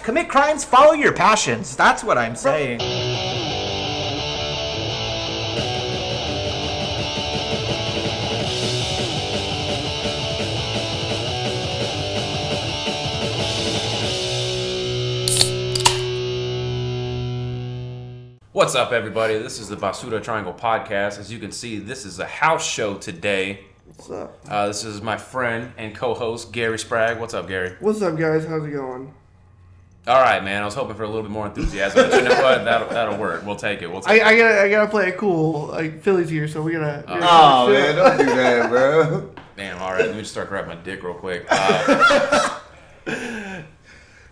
Commit crimes, follow your passions. That's what I'm saying. What's up, everybody? This is the Basura Triangle Podcast. As you can see, this is a house show today. What's up? This is my friend and co-host, Gary Sprague. What's up, Gary? What's up, guys? How's it going? All right, man. I was hoping for a little bit more enthusiasm, but you know what? That'll work. We'll take it. I gotta play it cool. Like Philly's here, so we gotta. Oh man, don't do that, bro. Damn. All right. Let me just start grabbing my dick real quick.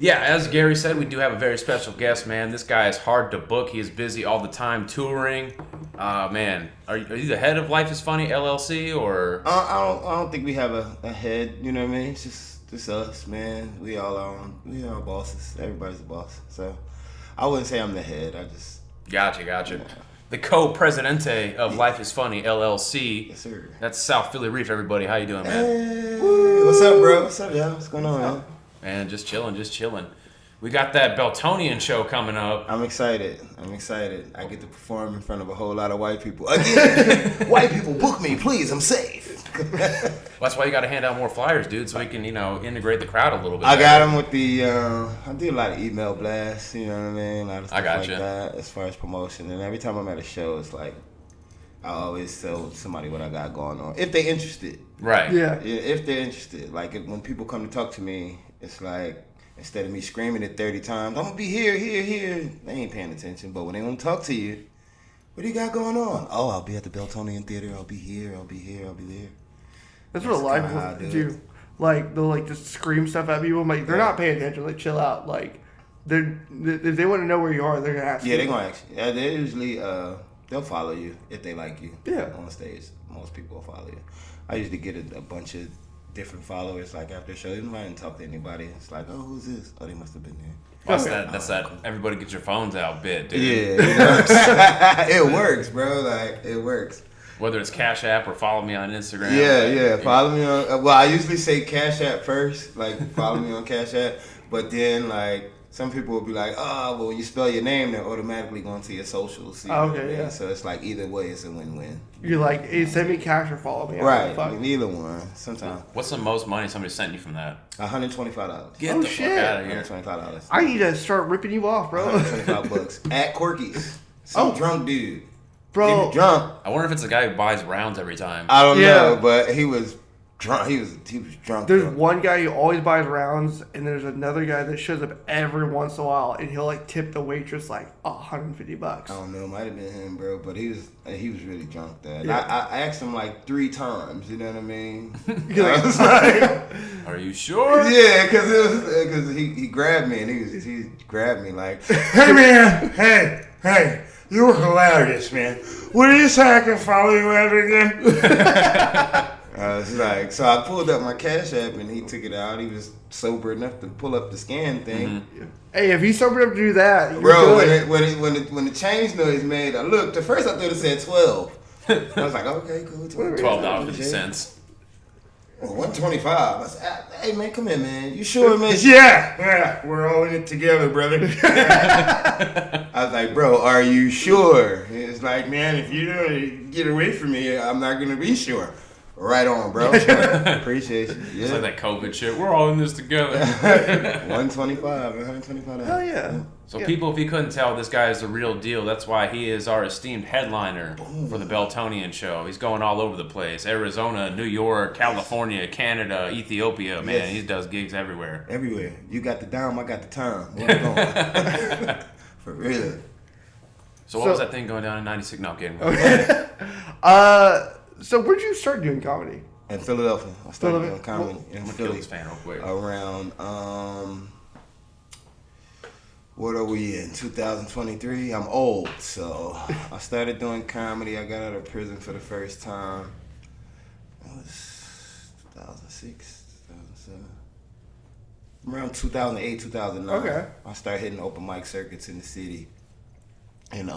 Yeah, as Gary said, we do have a very special guest, man. This guy is hard to book. He is busy all the time touring. Man, are you the head of Life is Funny LLC or? I don't think we have a head. You know what I mean? It's just us, man. We all bosses. Everybody's a boss. So I wouldn't say I'm the head. I just Gotcha. Yeah. The co-presidente of Life is Funny LLC. Yes, sir. That's South Philly Reef. Everybody, how you doing, man? Hey, what's up, bro? What's up, y'all? What's going on, man? Man, just chilling. We got that Beltonian show coming up. I'm excited. I get to perform in front of a whole lot of white people. Again, white people, book me, please. I'm safe. That's why you got to hand out more flyers, dude, so we can, integrate the crowd a little bit. I got them with the, I do a lot of email blasts, you know what I mean? A lot of stuff like that as far as promotion. And every time I'm at a show, it's like, I always tell somebody what I got going on. If they're interested. Right. Yeah. If they're interested. Like, when people come to talk to me, it's like, instead of me screaming it 30 times, I'm going to be here. They ain't paying attention. But when they want to talk to you, what do you got going on? Oh, I'll be at the Beltonian Theater. I'll be here. I'll be there. That's what a lot of people do. Like, they'll like just scream stuff at people. Like, they're not paying attention. Like, chill out. Like, if they want to know where you are, they're going to ask you. Yeah, they're going to ask you. Yeah, they usually, they'll follow you if they like you. Yeah. On stage, most people will follow you. I usually get a bunch of different followers, like after a show. Even if I didn't talk to anybody, it's like, oh, who's this? Oh, they must have been there. That's that cool. Everybody get your phones out bit, dude. Yeah, it works, bro. Like, it works. Whether it's Cash App or follow me on Instagram. Yeah. Follow me on. Well, I usually say Cash App first, like follow me on Cash App. But then, like, some people will be like, oh, well, when you spell your name, they're automatically going to your socials. Okay, yeah. So it's like either way, it's a win-win. You're like, hey, send me cash or follow me. Right. Neither one. Sometimes. What's the most money somebody sent you from that? $125. Get the fuck out of here. $125. I need to start ripping you off, bro. $125 at Corky's. Some drunk dude. Bro. He was drunk. I wonder if it's a guy who buys rounds every time. I don't know, but he was drunk. He was drunk. There's one guy who always buys rounds, and there's another guy that shows up every once in a while, and he'll like tip the waitress like $150. I don't know, might have been him, bro, but he was really drunk. That Yeah. I asked him like 3 times. You know what I mean? I was like, Are you sure? Yeah, because he grabbed me and he grabbed me like, hey man, hey, you were hilarious, man. What did you say I can follow you ever again? I was like, so I pulled up my Cash App and he took it out. He was sober enough to pull up the scan thing. Mm-hmm. Hey, if he's sober enough to do that, you're bro, good. when the change noise made, I looked. At first, I thought it said 12. I was like, okay, cool. $12.50. Well, 125. I said, hey man, come here, man. You sure, man? Yeah, we're all in it together, brother. I was like, bro, are you sure? It's like, man, if you don't get away from me, I'm not gonna be sure. Right on, bro. Appreciate you. Yeah. It's like that COVID shit. We're all in this together. 125. Hell yeah. So people, if you couldn't tell, this guy is the real deal. That's why he is our esteemed headliner for the Beltonian show. He's going all over the place. Arizona, New York, California, Canada, Ethiopia. Man, Yes. He does gigs everywhere. Everywhere. You got the dime, I got the time. Where we going? For real. So what was that thing going down in 96? No, I'm kidding. So where'd you start doing comedy? In Philadelphia. I started doing comedy in I'm a Philly. Phillies fan real quick. Around, what are we in, 2023? I'm old, so I started doing comedy. I got out of prison for the first time. It was 2006, 2007. Around 2008, 2009. Okay. I started hitting open mic circuits in the city. And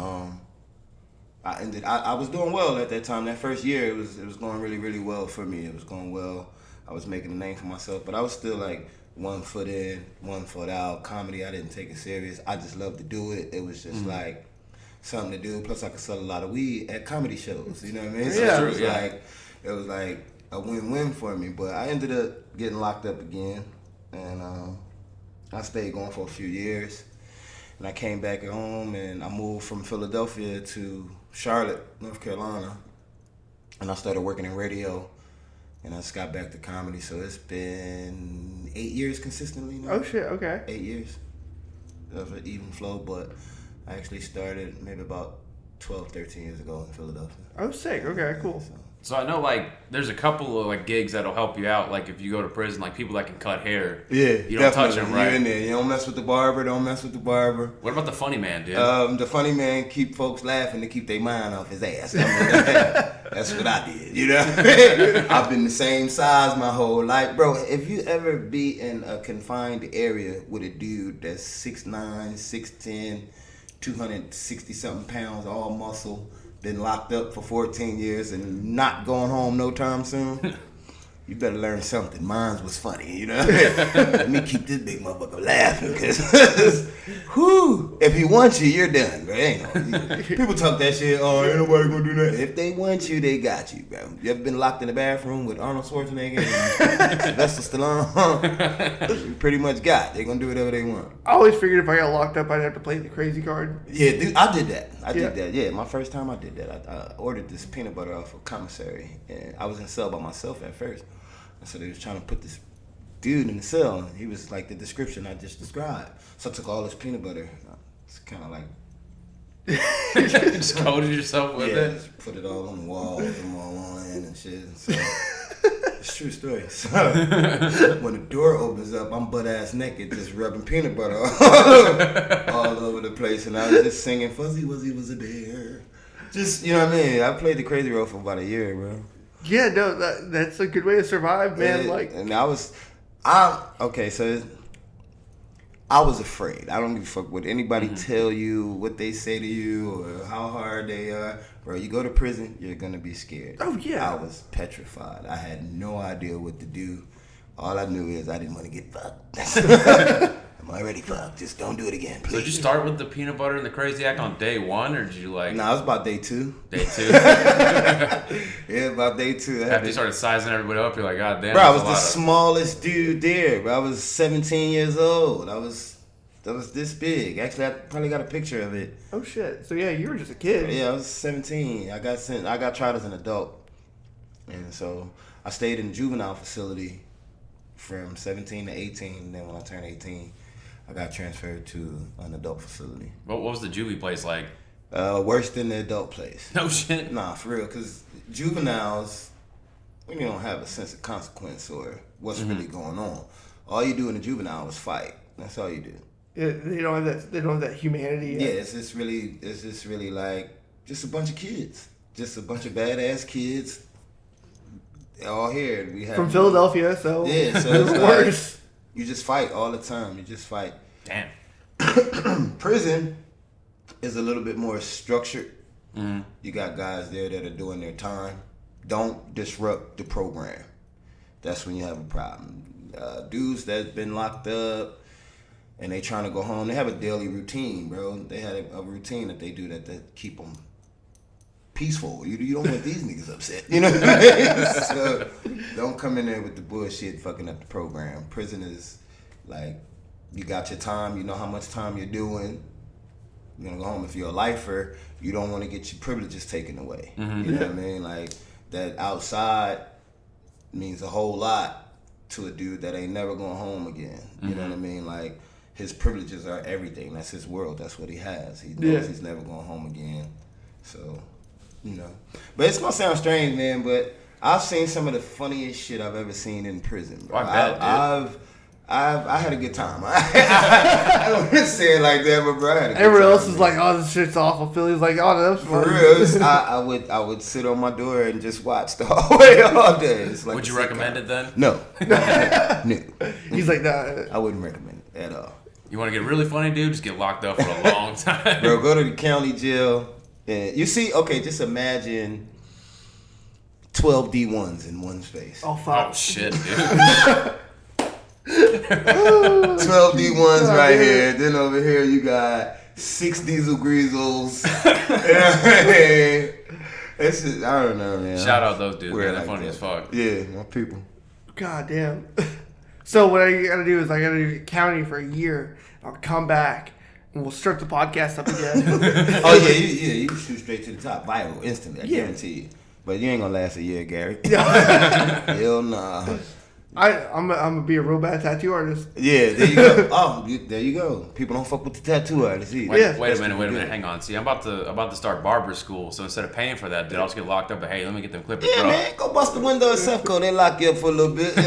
I was doing well at that time. That first year, it was going really, really well for me. It was going well. I was making a name for myself, but I was still like 1 foot in, 1 foot out. Comedy, I didn't take it serious. I just loved to do it. It was just like something to do. Plus, I could sell a lot of weed at comedy shows. You know what I mean? So Yeah. it was like a win-win for me. But I ended up getting locked up again, and I stayed going for a few years. And I came back at home, and I moved from Philadelphia to Charlotte, North Carolina, and I started working in radio. And I just got back to comedy, so it's been 8 years consistently now. Oh shit! Okay. 8 years of an even flow, but I actually started maybe about 12, 13 years ago in Philadelphia. Oh, sick. Okay, cool. So I know, like, there's a couple of, like, gigs that'll help you out. Like, if you go to prison, like, people that can cut hair. Yeah, You don't touch them, right? You're in there. You don't mess with the barber. Don't mess with the barber. What about the funny man, dude? The funny man keep folks laughing to keep their mind off his ass. I mean, that's what I did, you know? I've been the same size my whole life. Bro, if you ever be in a confined area with a dude that's 6'9", 6'10", 260-something pounds, all muscle, been locked up for 14 years and not going home no time soon, you better learn something. Mine was funny, you know? Let me keep this big motherfucker laughing, because, whew, if he wants you, you're done, bro. Ain't no, people talk that shit, oh, ain't nobody gonna do that. If they want you, they got you, bro. You ever been locked in the bathroom with Arnold Schwarzenegger and Sylvester Stallone? You pretty much got. They gonna do whatever they want. I always figured if I got locked up, I'd have to play the crazy card. Yeah, dude, I did that. I did that. Yeah, my first time I did that. I ordered this peanut butter off of commissary, and I was in cell by myself at first. And so they was trying to put this dude in the cell, and he was like the description I just described. So I took all this peanut butter. It's kind of like Just coated yourself with it? just put it all on the walls and all on end and shit. So it's a true story. So when the door opens up, I'm butt ass naked, just rubbing peanut butter all over the place, and I was just singing "Fuzzy Wuzzy was a bear." Just, you know what I mean? I played the crazy role for about a year, bro. Yeah, no, that's a good way to survive, man. And I was afraid. I don't give a fuck what anybody tell you, what they say to you, or how hard they are. Bro, you go to prison, you're gonna be scared. Oh, yeah. I was petrified. I had no idea what to do. All I knew is I didn't want to get fucked. I'm already fucked. Just don't do it again, please. So did you start with the peanut butter and the crazy act on day one, or did you like? Nah, it was about day 2. Day 2. Yeah, about day 2. After you started sizing everybody up, you're like, God damn. Bro, I was the smallest dude there. Bro, I was 17 years old. I was this big. Actually, I probably got a picture of it. Oh shit! So yeah, you were just a kid. Yeah, I was 17. I got tried as an adult, and so I stayed in the juvenile facility from 17 to 18. And then when I turned 18, I got transferred to an adult facility. What was the juvie place like? Worse than the adult place. No shit. Nah, for real. Because juveniles, when you don't have a sense of consequence or what's really going on, all you do in a juvenile is fight. That's all you do. Yeah, they don't have that. They don't have that humanity. Yeah, it's just really like just a bunch of kids, just a bunch of badass kids. All here we have From Philadelphia, so yeah, so it's worse. like, you just fight all the time. You just fight. Damn. Prison is a little bit more structured. You got guys there that are doing their time. Don't disrupt the program. That's when you have a problem. Dudes that's been locked up and they trying to go home, they have a daily routine, bro. They had a routine that they do that keep them peaceful. You don't want these niggas upset. You know what I mean? So don't come in there with the bullshit fucking up the program. Prison is like, you got your time, you know how much time you're doing. You're gonna go home. If you're a lifer, you don't want to get your privileges taken away. You know what I mean? Like, that outside means a whole lot to a dude that ain't never going home again. You know what I mean? Like, his privileges are everything. That's his world. That's what he has. He knows he's never going home again. So, you know. But it's gonna sound strange, man, but I've seen some of the funniest shit I've ever seen in prison, bro. I had a good time. I don't want to say it like that, but bro, I had a good time. Everyone else is like, "Oh, this shit's awful." Philly's like, "Oh, that was fun." For real, I would sit on my door and just watch the whole way all day. It's like, would you recommend it then? No. No. He's like, "Nah." I wouldn't recommend it at all. You want to get really funny, dude? Just get locked up for a long time. Bro, go to the county jail. And you see, okay, just imagine 12 D1s in one space. Oh fuck! Oh shit, dude. 12 D1s right here. Then over here you got 6 Diesel Greasels. You know what I mean? It's just, I don't know, man. Shout out those dudes, man. They're like funny that. as fuck. Yeah, my people. God damn. So what I gotta do is I gotta do accounting for a year. I'll come back and we'll start the podcast up again. Oh, you shoot straight to the top. Viral, instantly. I guarantee you. But you ain't gonna last a year, Gary. Hell nah. I'm gonna be a real bad tattoo artist. Yeah, there you go. There you go. People don't fuck with the tattoo artists either. Wait a minute. Hang on. See, I'm about to start barber school. So instead of paying for that, dude, I'll just get locked up. But hey, let me get them clippers, Yeah, bro. man. Go bust the window at Sefco. They lock you up for a little bit. Nah,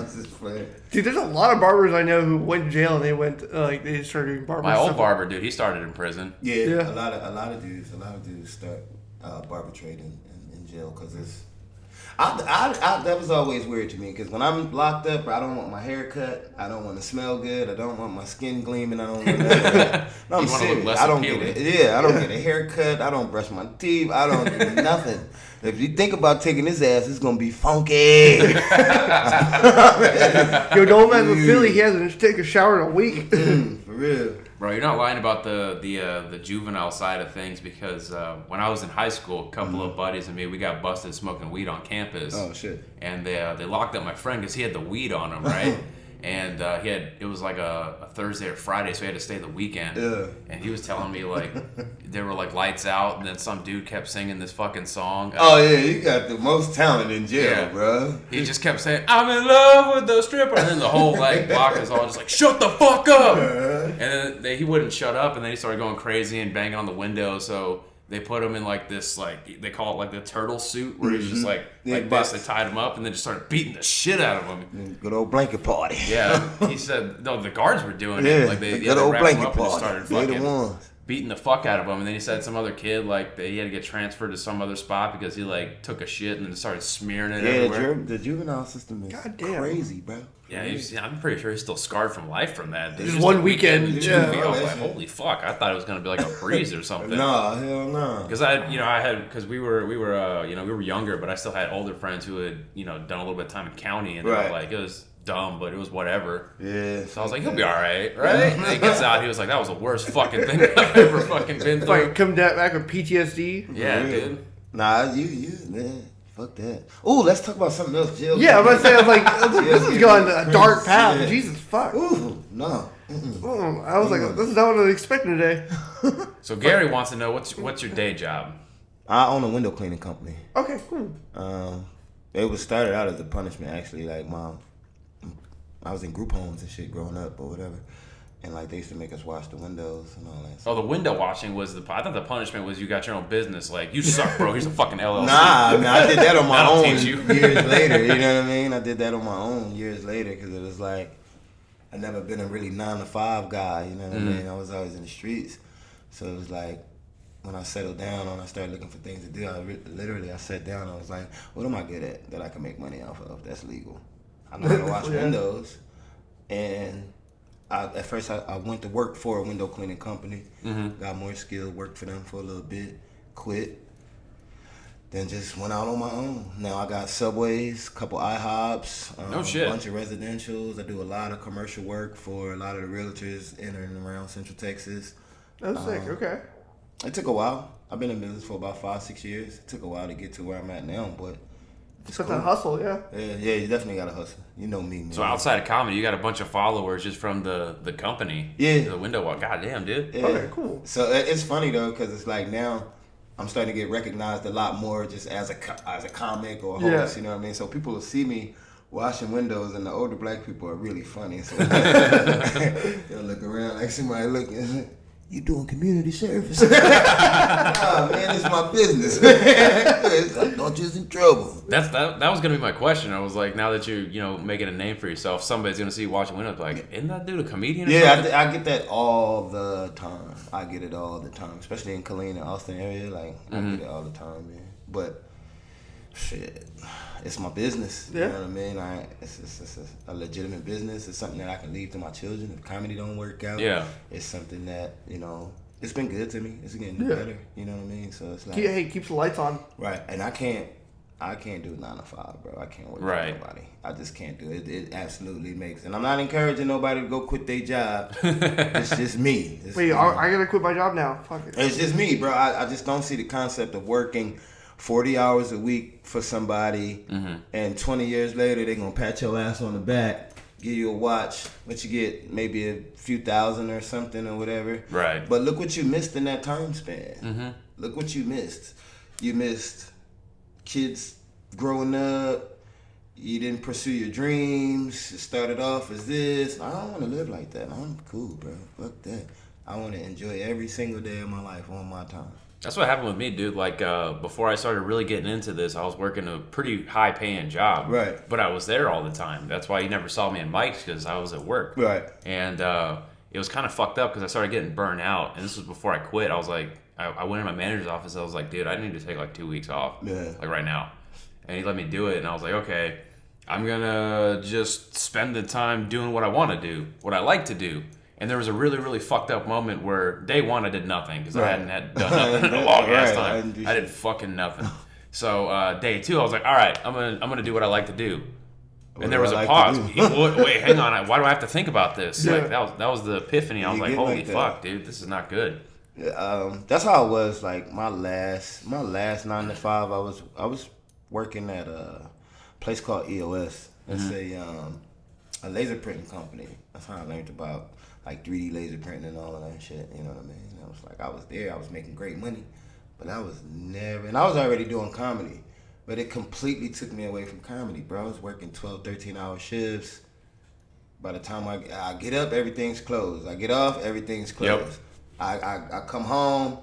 it's just playing. Dude, there's a lot of barbers I know who went to jail and they went they started doing barber My stuff. old barber, dude, he started in prison. Yeah. A lot of dudes start barber trading in jail because it's. That was always weird to me because when I'm locked up, I don't want my hair cut. I don't want to smell good. I don't want my skin gleaming. I don't want that. No, I'm You wanna look serious. less I don't appealing. get it. Yeah, I don't get a haircut. I don't brush my teeth. I don't do nothing. If you think about taking his ass, it's gonna be funky. Yo, don't mess with Philly. He hasn't taken a shower in a week. For real. Bro, you're not lying about the juvenile side of things because when I was in high school, a couple of buddies and me, we got busted smoking weed on campus. Oh shit. And they locked up my friend because he had the weed on him, right? And it was like a Thursday or Friday, so he had to stay the weekend. Yeah. And he was telling me like there were like lights out, and then some dude kept singing this fucking song. Oh yeah, you got the most talent in jail, Yeah. bro. He just kept saying, "I'm in love with the stripper," and then the whole like block is all just like, "Shut the fuck up!" And then he wouldn't shut up, and then he started going crazy and banging on the window. So they put him in like this, like they call it like the turtle suit, where he's just like this. They tied him up and then just started beating the shit out of him. Good old blanket party. Yeah, he said no. The guards were doing Yeah, it. Like they good old wrapped him blanket up and just party. started They the fucking ones. beating the fuck out of him. And then he said some other kid like he had to get transferred to some other spot because he like took a shit and then started smearing it everywhere. The juvenile system is Goddamn. crazy, bro. Yeah, I'm pretty sure he's still scarred from life from that. Dude. Just one weekend, in yeah. juvie. I was like, holy fuck! I thought it was gonna be like a breeze or something. Nah, hell no. Because we were younger, but I still had older friends who had done a little bit of time in county, and they were like, it was dumb, but it was whatever. Yeah. So I was like, he'll be all right, right? And he gets out, he was like, that was the worst fucking thing I've ever fucking been through. Like come back with PTSD. Yeah, dude. Nah, you man. Fuck that. Ooh, let's talk about something else, Jill. Yeah, I'm about to say, I was like, this is going a dark path. Yeah. Jesus fuck. Ooh, no. I was like, this is not what I was expecting today. So Gary wants to know what's your day job? I own a window cleaning company. Okay, cool. It was started out as a punishment, actually. Like, I was in group homes and shit growing up or whatever. And, like, they used to make us wash the windows and all that. Oh, the window washing was I thought the punishment was you got your own business. Like, you suck, bro. Here's a fucking LLC. Nah, I mean, I did that on my That'll own teach you. years later. You know what I mean? I did that on my own years later because it was like, I never been a really 9-to-5 guy. You know what I mean? I was always in the streets. So it was like, when I settled down and I started looking for things to do, I sat down and I was like, what am I good at that I can make money off of? That's legal. I know how to wash windows. And at first I went to work for a window cleaning company. Got more skill, worked for them for a little bit, quit. Then just went out on my own. Now I got Subways, couple IHOPs, No shit. a bunch of residentials. I do a lot of commercial work for a lot of the realtors in and around Central Texas. That's sick. Okay. It took a while. I've been in business for about 5-6 years. It took a while to get to where I'm at now, but it's But cool. that hustle, yeah. Yeah, you definitely gotta hustle. You know me, man. So outside of comedy, you got a bunch of followers just from the company. Yeah. The window walk. Goddamn, dude. Yeah. Okay, cool. So it's funny though, because it's like now I'm starting to get recognized a lot more just as a comic or a host. Yeah. You know what I mean? So people will see me washing windows, and the older black people are really funny. So they'll look around like somebody looking. You doing community service? Oh man, it's my business. I thought you was in trouble. That was gonna be my question. I was like, now that you're making a name for yourself, somebody's gonna see you watching windows like, isn't that dude a comedian? Or Yeah, something? I get that all the time. I get it all the time, especially in Killeen and Austin area. Like I get it all the time, man. But shit, it's my business. Yeah. You know what I mean? It's a legitimate business. It's something that I can leave to my children if comedy don't work out. Yeah. It's something that it's been good to me. It's getting Yeah. better. You know what I mean? So it's like Keeps the lights on. right, and I can't I can't do 9 to 5, bro. I can't work Right. for nobody. I just can't do it. It absolutely makes. And I'm not encouraging nobody to go quit their job. It's just me. Wait, I gotta quit my job now. Fuck it. It's just me, bro. I just don't see the concept of working 40 hours a week for somebody, and 20 years later they gonna pat your ass on the back, give you a watch, what you get, maybe a few thousand or something or whatever. Right. But look what you missed in that time span. Look what you missed. You missed kids growing up. You didn't pursue your dreams. It started off as this. I don't want to live like that. I'm cool, bro. Fuck that. I want to enjoy every single day of my life on my time. That's what happened with me, dude. Like, before I started really getting into this, I was working a pretty high-paying job. Right. But I was there all the time. That's why you never saw me in Mike's, because I was at work. Right. And it was kind of fucked up because I started getting burnt out. And this was before I quit. I was like, I went in my manager's office. I was like, dude, I need to take like 2 weeks off. Yeah. Like right now. And he let me do it. And I was like, okay, I'm going to just spend the time doing what I want to do, what I like to do. And there was a really, really fucked up moment where day one I did nothing because I hadn't done nothing in a long ass time. I did fucking nothing. So day two I was like, all right, I'm gonna do what I like to do. And there was a pause. Wait, hang on. Why do I have to think about this? Yeah. Like that was the epiphany. I was like, holy fuck, dude, this is not good. That's how it was. Like my last 9 to 5, I was working at a place called EOS. It's a laser printing company. That's how I learned about like 3D laser printing and all of that shit. You know what I mean? I was like, I was there. I was making great money, but I was never. And I was already doing comedy, but it completely took me away from comedy, bro. I was working 12, 13-hour shifts. By the time I get up, everything's closed. I get off, everything's closed. Yep. I come home.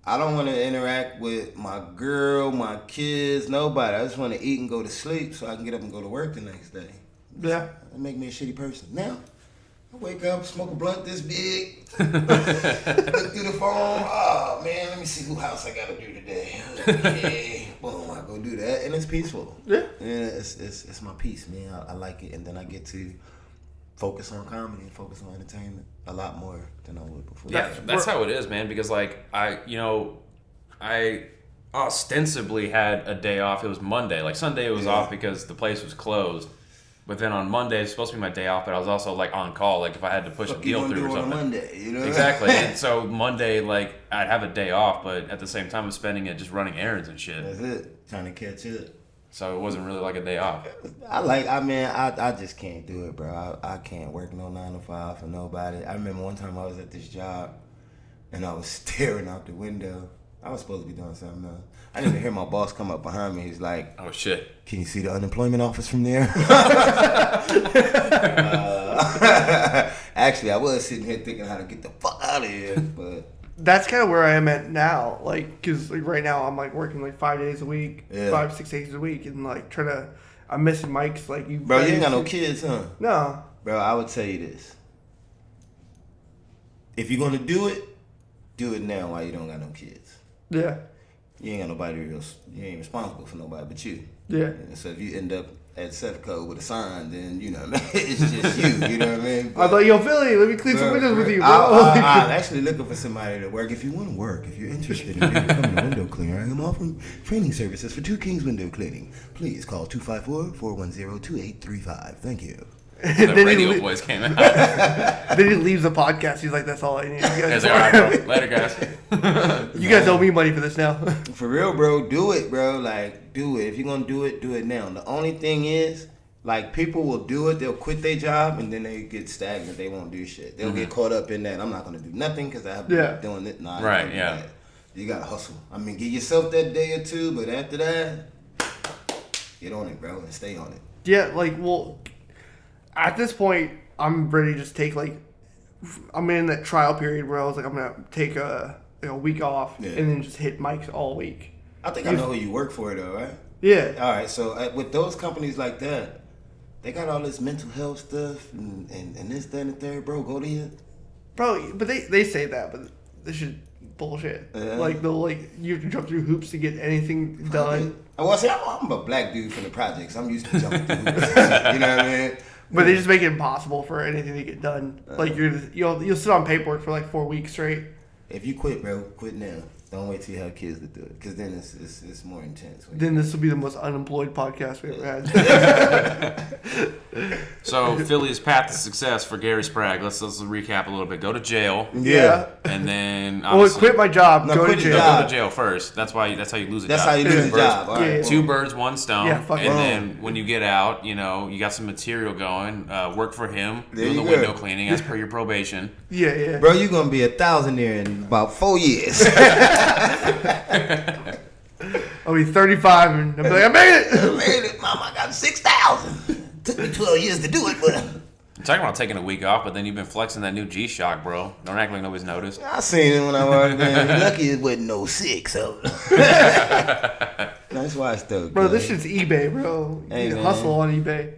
I don't want to interact with my girl, my kids, nobody. I just want to eat and go to sleep so I can get up and go to work the next day. Yeah. It make me a shitty person. Now, I wake up, smoke a blunt this big, look through the phone. Oh, man, let me see who house I got to do today. Okay. Boom, I go do that, and it's peaceful. Yeah. It's my peace, man. I like it, and then I get to focus on comedy and focus on entertainment a lot more than I would before. Yeah, that's how it is, man. Because like I ostensibly had a day off. It was Monday. Like Sunday it was off because the place was closed. But then on Monday it's supposed to be my day off. But I was also like on call. Like if I had to push a deal through or something. On Monday, you know? Exactly. And so Monday, like I'd have a day off, but at the same time I'm spending it just running errands and shit. That's it. Trying to catch up. So it wasn't really like a day off. I just can't do it, bro. I can't work no 9 to 5 for nobody. I remember one time I was at this job and I was staring out the window. I was supposed to be doing something else. I didn't even hear my boss come up behind me. He's like, oh shit, can you see the unemployment office from there? Actually, I was sitting here thinking how to get the fuck out of here, but that's kind of where I am at now. Like, cause like right now I'm like working like 5 days a week, 5-6 days a week, and like I'm missing Mike's. Like you, bro, you ain't got no kids, huh? No, bro. I would tell you this: if you're gonna do it now while you don't got no kids. Yeah. You ain't got nobody else. You ain't responsible for nobody but you. Yeah. And so if you end up at Sevco with a sign, then you know what I mean. It's just you. You know what I mean. But, I thought, yo, Philly, let me clean some windows with you, bro. I'm actually looking for somebody to work. If you want to work, if you're interested in becoming a window cleaner, I am offering training services for 2 Kings Window Cleaning. Please call 254-410-2835. Thank you. The radio voice came out. Then he leaves the podcast. He's like, "That's all I need." He's like, all right, bro. Later, guys. You guys owe me money for this now. For real, bro. Do it, bro. Like, do it. If you're gonna do it now. The only thing is, like, people will do it. They'll quit their job and then they get stagnant. They won't do shit. They'll get caught up in that. I'm not gonna do nothing because I have been doing it. Nah, right. Yeah. You gotta hustle. I mean, give yourself that day or two, but after that, get on it, bro, and stay on it. Yeah, like, well, at this point, I'm ready to just take, like, I'm in that trial period where I was like, I'm going to take a week off and then just hit mics all week. I think I know who you work for, though, right? Yeah. All right, so with those companies like that, they got all this mental health stuff and this, that, and the third, bro. Go to you. Bro, but they say that, but this shit bullshit. Like, they'll, like, you have to jump through hoops to get anything done. Well, see, I'm a black dude from the projects. I'm used to jumping through hoops. You know what I mean? But they just make it impossible for anything to get done. Like you'll sit on paperwork for like 4 weeks straight. If you quit, bro, quit now. Don't wait till you have kids to do it, because then it's more intense. Then this will be the most unemployed podcast we've ever had. So Philly's path to success for Gary Sprague. Let's recap a little bit. Go to jail. Yeah. And then Well, quit my job. No, go to quit your jail. job. Go to jail first. That's how you lose a That's job. how you lose a job. All right. Yeah. Two birds, one stone. Yeah, fuck and it. then when you get out, you got some material going. Work for him. There Doing you the go. window cleaning as per your probation. Yeah. Bro, you're gonna be a thousandaire in about 4 years. I'll be 35 and I'll be like, I made it. I made it, Mom. I got 6,000. Took me 12 years to do it, but I'm talking about taking a week off, but then you've been flexing that new G-Shock, bro. Don't act like nobody's noticed. I seen it when I was there. Lucky it wasn't no 6. So. Nice watch though. Bro, good. this shit's eBay, bro. You Hey, need to man. hustle on eBay.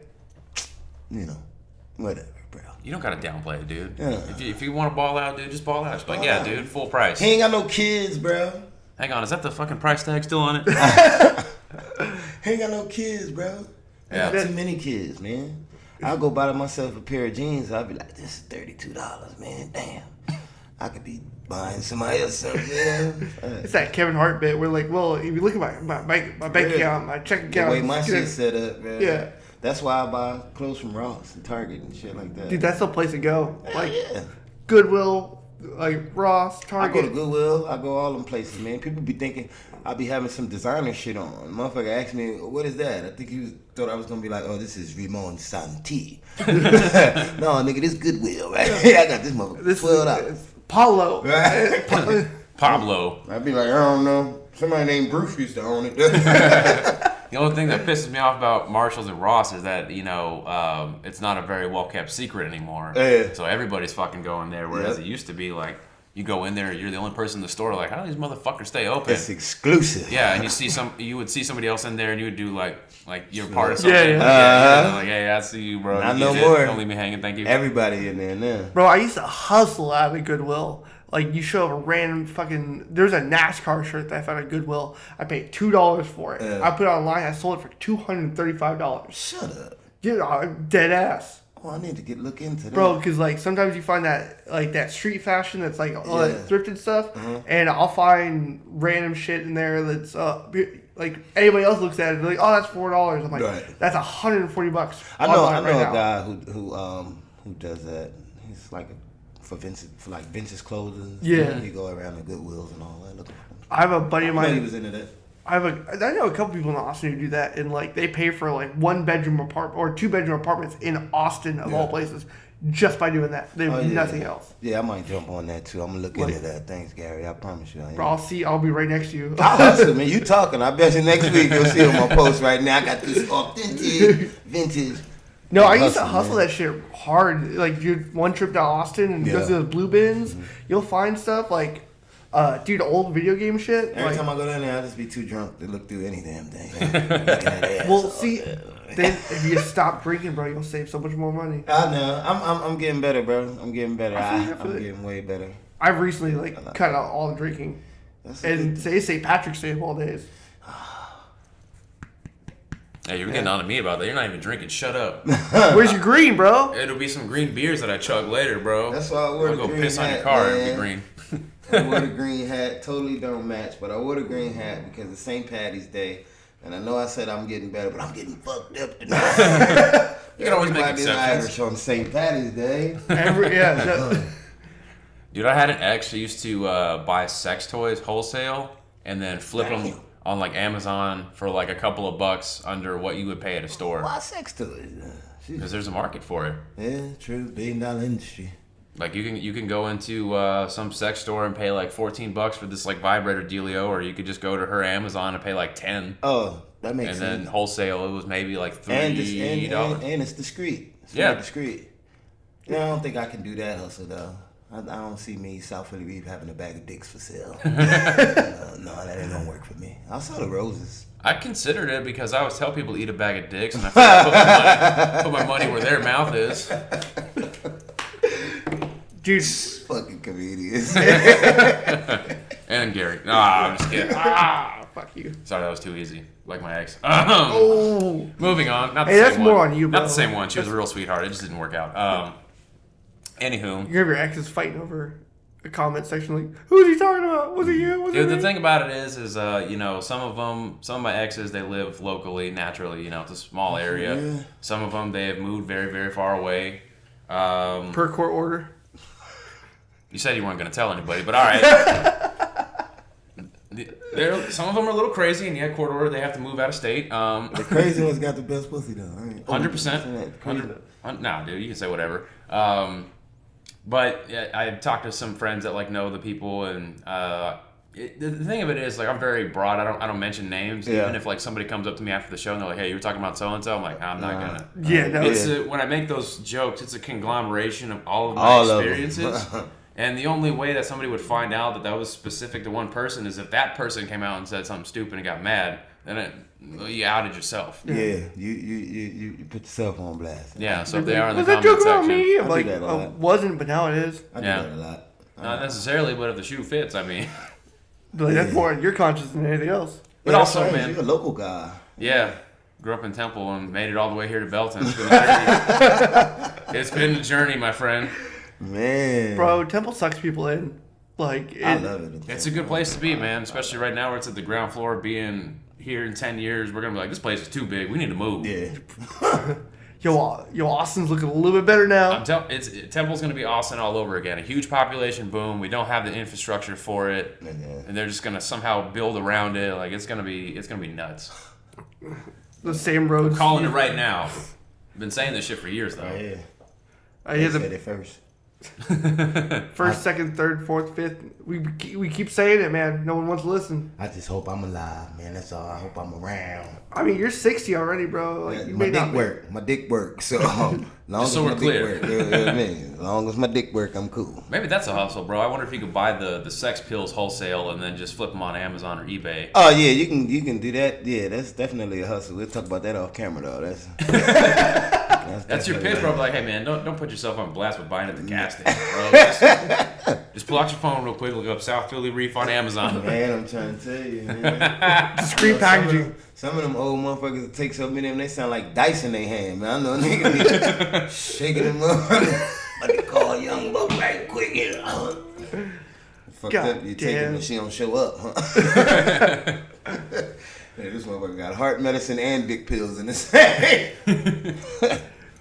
Whatever, bro. You don't gotta downplay it, dude. Yeah. If you want to ball out, dude, just ball out. Just be like, yeah, dude, full price. He ain't got no kids, bro. Hang on, is that the fucking price tag still on it? He ain't got no kids, bro. Yeah. I got too many kids, man. I'll go buy myself a pair of jeans. I'll be like, this is $32, man. Damn. I could be buying somebody else something, man. It's that Kevin Hart bit where, like, well, if you look at my bank account, my check The account. way my shit's set up, man. Yeah. That's why I buy clothes from Ross and Target and shit like that. Dude, that's the place to go. Hell Like, yeah. Goodwill, like Ross, I Target. go to Goodwill. I go all them places, man. People be thinking I be having some designer shit on. Motherfucker asked me, what is that? I think thought I was going to be like, oh, this is Ramon Santi. No, nigga, this Goodwill, right? I got this motherfucker. This $12. is Paulo. Right? Pablo. I'd be like, I don't know. Somebody named Bruce used to own it. The only thing that pisses me off about Marshalls and Ross is that, it's not a very well-kept secret anymore. Yeah. So everybody's fucking going there, whereas Yep. it used to be like, you go in there, you're the only person in the store, like, how do these motherfuckers stay open? It's exclusive. Yeah, and you would see somebody else in there, and you would do like you're part of something. Yeah, Yeah, like, hey, I see you, bro. Not You no did. more. Don't leave me hanging. Thank you. Everybody in there now. Bro, I used to hustle out of Goodwill. Like, you show up a random fucking... There's a NASCAR shirt that I found at Goodwill. I paid $2 for it. Yeah. I put it online. I sold it for $235. Shut up. Dude, I'm dead ass. Oh, I need to look into that. Bro, because, like, sometimes you find that, like, that street fashion that's, like, all Yeah. that thrifted stuff. And I'll find random shit in there that's, like, anybody else looks at it, they're like, oh, that's $4. I'm like, Right. that's $140. I know online a right now. guy who does that. He's like for vintage clothing. Yeah. He go around the Goodwills and all that. Look, I have a buddy of I know he mine. was into that. I know a couple people in Austin who do that, and like they pay for like 1-bedroom apartment or 2-bedroom apartments in Austin of all places just by doing that. They have Oh, yeah. nothing else. Yeah, I might jump on that too. I'm gonna look into that. Thanks, Gary. I promise you. I am. Bro, I'll be right next to you. I hustle, man. You talking? I bet you next week you'll see on my post right now. I got this authentic vintage. No, I used to Hustle, hustle man. that shit hard. Like, dude, one trip to Austin and go Yeah. to those blue bins, you'll find stuff like, dude, old video game shit. Every like, time I go down there, I just be too drunk to look through any damn thing. Looking at ass. well, see, then if you stop drinking, bro, you'll save so much more money. I know. I'm getting better, bro. I'm getting better. I feel I'm it. getting way better. I've recently like cut out all the drinking, That's a and good say St. Patrick's Day of all days. Hey, you're getting on to me about that. You're not even drinking. Shut up. Where's your green, bro? It'll be some green beers that I chug later, bro. That's why I wore I'll the go green piss on your hat, car. man. It'll be green. I wore the green hat. Totally don't match, but I wore the green hat because it's St. Patty's Day. And I know I said I'm getting better, but I'm getting fucked up tonight. You can always make Everybody's exceptions. Irish on St. Patty's Day. Dude, I had an ex who used to buy sex toys wholesale and then flip them Damn. on like Amazon for like a couple of bucks under what you would pay at a store. Why sex toys? Because there's a market for it. Yeah, true. $1 billion industry. Like you can go into some sex store and pay like $14 for this like vibrator dealio, or you could just go to her Amazon and pay like 10. Oh, that makes And sense. then wholesale it was maybe like And $3. and it's discreet. It's Yeah. very discreet. Yeah, I don't think I can do that hustle though. I don't see me South Philly Reef having a bag of dicks for sale. No, that ain't gonna work for me. I'll sell the roses. I considered it because I always tell people to eat a bag of dicks, and I figured I put my money where their mouth is. Dude, Fucking comedians. And Gary. Nah, I'm just kidding. fuck you. Sorry, that was too easy. Like my ex. Oh, Moving on. Not the Hey, same that's one. more on you, bro. Not the same one. She was a real sweetheart. It just didn't work out. Anywho. you have your exes fighting over a comment section like, "Who's he talking about? Was it you? Was it Dude, me?" the thing about it is you know, some of my exes, they live locally, naturally. You know, it's a small area. Yeah. Some of them, they have moved very, very far away. Per court order. You said you weren't going to tell anybody, but all right. Some of them are a little crazy, and yeah, court order, they have to move out of state. The crazy ones got the best pussy though. 100%. Nah, dude, you can say whatever. But yeah, I've talked to some friends that like know the people, and the thing of it is, like, I'm very broad. I don't mention names. Yeah. Even if like somebody comes up to me after the show and they're like, "Hey, you were talking about so and so," I'm like, "I'm not gonna." Yeah, no. It's when I make those jokes, it's a conglomeration of all of my All of experiences. And the only way that somebody would find out that was specific to one person is if that person came out and said something stupid and got mad. Then you outed yourself. Yeah, you put yourself on blast. Yeah, so if they are in the Was that comment joke about section, me? I I'm do like, that a lot. wasn't, but now it is. I do Yeah. that a lot. not necessarily, but if the shoe fits, I mean. But like, that's more in your conscience than anything else. But Yeah, also, that's right. man, You're a local guy. yeah, grew up in Temple and made it all the way here to Belton. It's been a journey. It's been a journey, my friend. Man. Bro, Temple sucks people in. Like, I love it. It's a good place to be, man. Especially right now where it's at the ground floor. Being here in 10 years, we're gonna be like, this place is too big. We need to move. Yeah. Yo, Austin's looking a little bit better now. Temple's gonna be Austin all over again. A huge population boom. We don't have the infrastructure for it, Yeah. and they're just gonna somehow build around it. Like it's gonna be nuts. The same roads. Calling it right now. I've been saying this shit for years though. Yeah. I hear Said the it first. first, second, third, fourth, fifth. We keep saying it, man. No one wants to listen. I just hope I'm alive, man. That's all. I hope I'm around. I mean, you're 60 already, bro. Like, you my may dick not work. My dick works. So long as so my we're dick clear. work. You know what I mean? As long as my dick work, I'm cool. Maybe that's a hustle, bro. I wonder if you could buy the sex pills wholesale and then just flip them on Amazon or eBay. Oh yeah, you can do that. Yeah, that's definitely a hustle. We'll talk about that off camera though. That's your pitch, bro. Like, hey, man, don't put yourself on blast with buying at the gas station, bro. Just pull out your phone real quick, look up South Philly Reef on Amazon. Man, I'm trying to tell you, man. Discreet packaging. Some of them old motherfuckers that take so many of them, they sound like dice in their hand, man. I know niggas be shaking them up. But they call a young buck right quick. You know. Fucked God up, you take damn. them and she don't show up, huh? Hey, this motherfucker got heart medicine and dick pills in the same.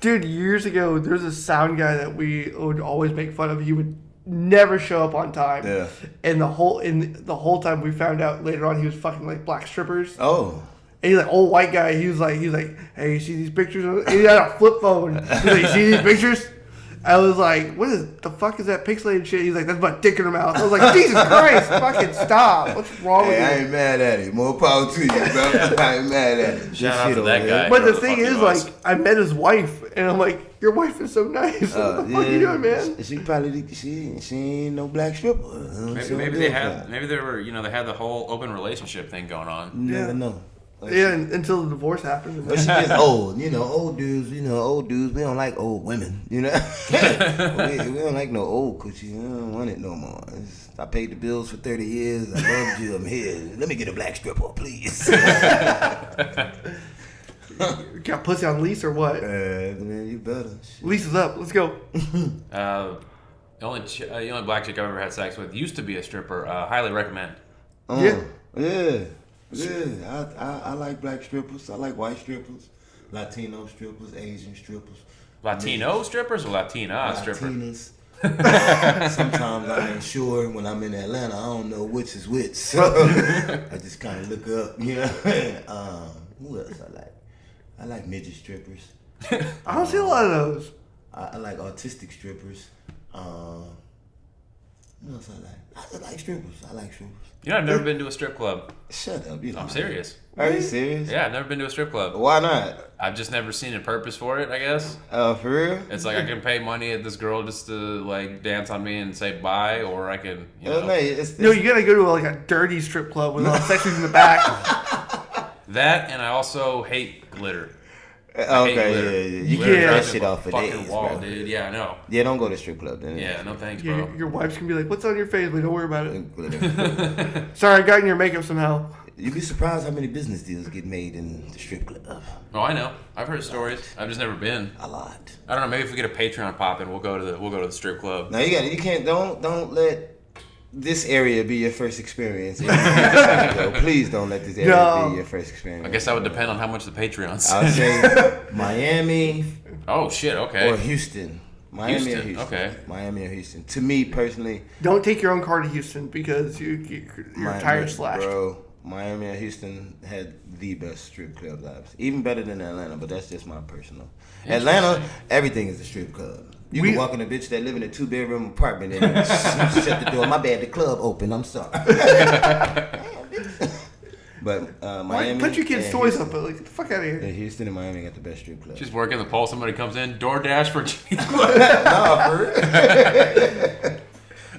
Dude, years ago, there was a sound guy that we would always make fun of. He would never show up on time. Yeah. And the whole time we found out later on he was fucking like black strippers. Oh. And he's like old white guy. He was like, hey, you see these pictures? And he had a flip phone. He's like, you see these pictures? I was like, what the fuck is that pixelated shit? He's like, that's my dick in her mouth. I was like, Jesus Christ, fucking stop. What's wrong Hey, I with you? ain't mad at it. More power to you, bro. I ain't mad at it. Shout out Shit to over that there. guy. But the Whoever thing fuck he is, was. like, I met his wife, and I'm like, your wife is so nice. What the fuck you doing, man? She probably she ain't no black stripper. Maybe they had they had the whole open relationship thing going on. You never Yeah. know. Like, Yeah, until the divorce happened. But she just old, old dudes, we don't like old women, we don't like no old coochie, we don't want it no more. I paid the bills for 30 years, I loved you, I'm here. Let me get a black stripper, please. Got pussy on lease or what? Man, you better. Lease is up. Let's go. The only black chick I've ever had sex with used to be a stripper. Highly recommend. Yeah. Yeah. I like black strippers, I like white strippers, Latino strippers, Asian strippers. Latino strippers or Latina strippers? Latinas. Sometimes I ain't sure when I'm in Atlanta. I don't know which is which. So I just kind of look up, who else I like? I like midget strippers. I don't see a lot of those. I like autistic strippers. What else I like? I like strippers. You know, I've never been to a strip club. Shut up. You I'm serious. Are you serious? Yeah, I've never been to a strip club. Why not? I've just never seen a purpose for it, I guess. For real? It's like I can pay money at this girl just to like dance on me and say bye, or I can, No, it's, No, you gotta go to like a dirty strip club with all the sections in the back. that, and I also hate glitter. I hate glitter. Okay, yeah. You Glitter get that drives me shit up off a for fucking days, wall, bro. dude. Yeah, I know. Yeah, don't go to strip club then. Yeah, no thanks, bro. Your wife's gonna be like, "What's on your face?" But don't worry about it. Glitter. Sorry, I got in your makeup somehow. You'd be surprised how many business deals get made in the strip club. Oh, I know. I've heard stories. I've just never been. A lot. I don't know. Maybe if we get a Patreon popping, we'll go to the strip club. Now don't let this area be your first experience. Please don't let this area be your first experience. I guess that would depend on how much the Patreon's. I would say Miami. Oh shit! Okay. Or Houston. Miami or Houston. Okay. Miami or Houston. To me personally, Don't take your own car to Houston because your tire's slashed. Bro, Miami or Houston had the best strip club lives. Even better than Atlanta, but that's just my personal. Atlanta, everything is a strip club. You can walk in a bitch that live in a 2-bedroom apartment and shut the door. My bad, the club open. I'm sorry. But Miami. Put your kids' toys up, but get the fuck out of here. Yeah, Houston and Miami got the best strip club. Just working the pole. Somebody comes in. DoorDash for cheap. No, for real.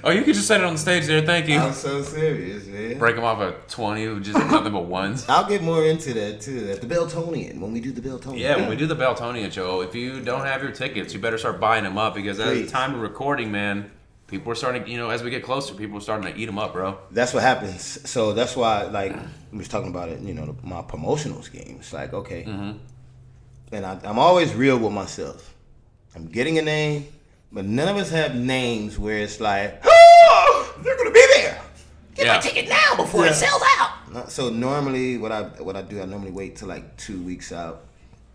Oh, you could just set it on the stage there. Thank you. I'm so serious, man. Break them off a 20 with just nothing but ones. I'll get more into that too. At the Beltonian, when we do the Beltonian. Yeah, when we do the Beltonian show, if you don't have your tickets, you better start buying them up because at the time of recording, man, people are starting, as we get closer, people are starting to eat them up, bro. That's what happens. So that's why, like, we was talking about it, my promotional scheme. It's like, okay. Mm-hmm. And I'm always real with myself. I'm getting a name, but none of us have names where it's like, oh, they're going to be there. Get my ticket now before it sells out. So normally what I do, I normally wait till like 2 weeks out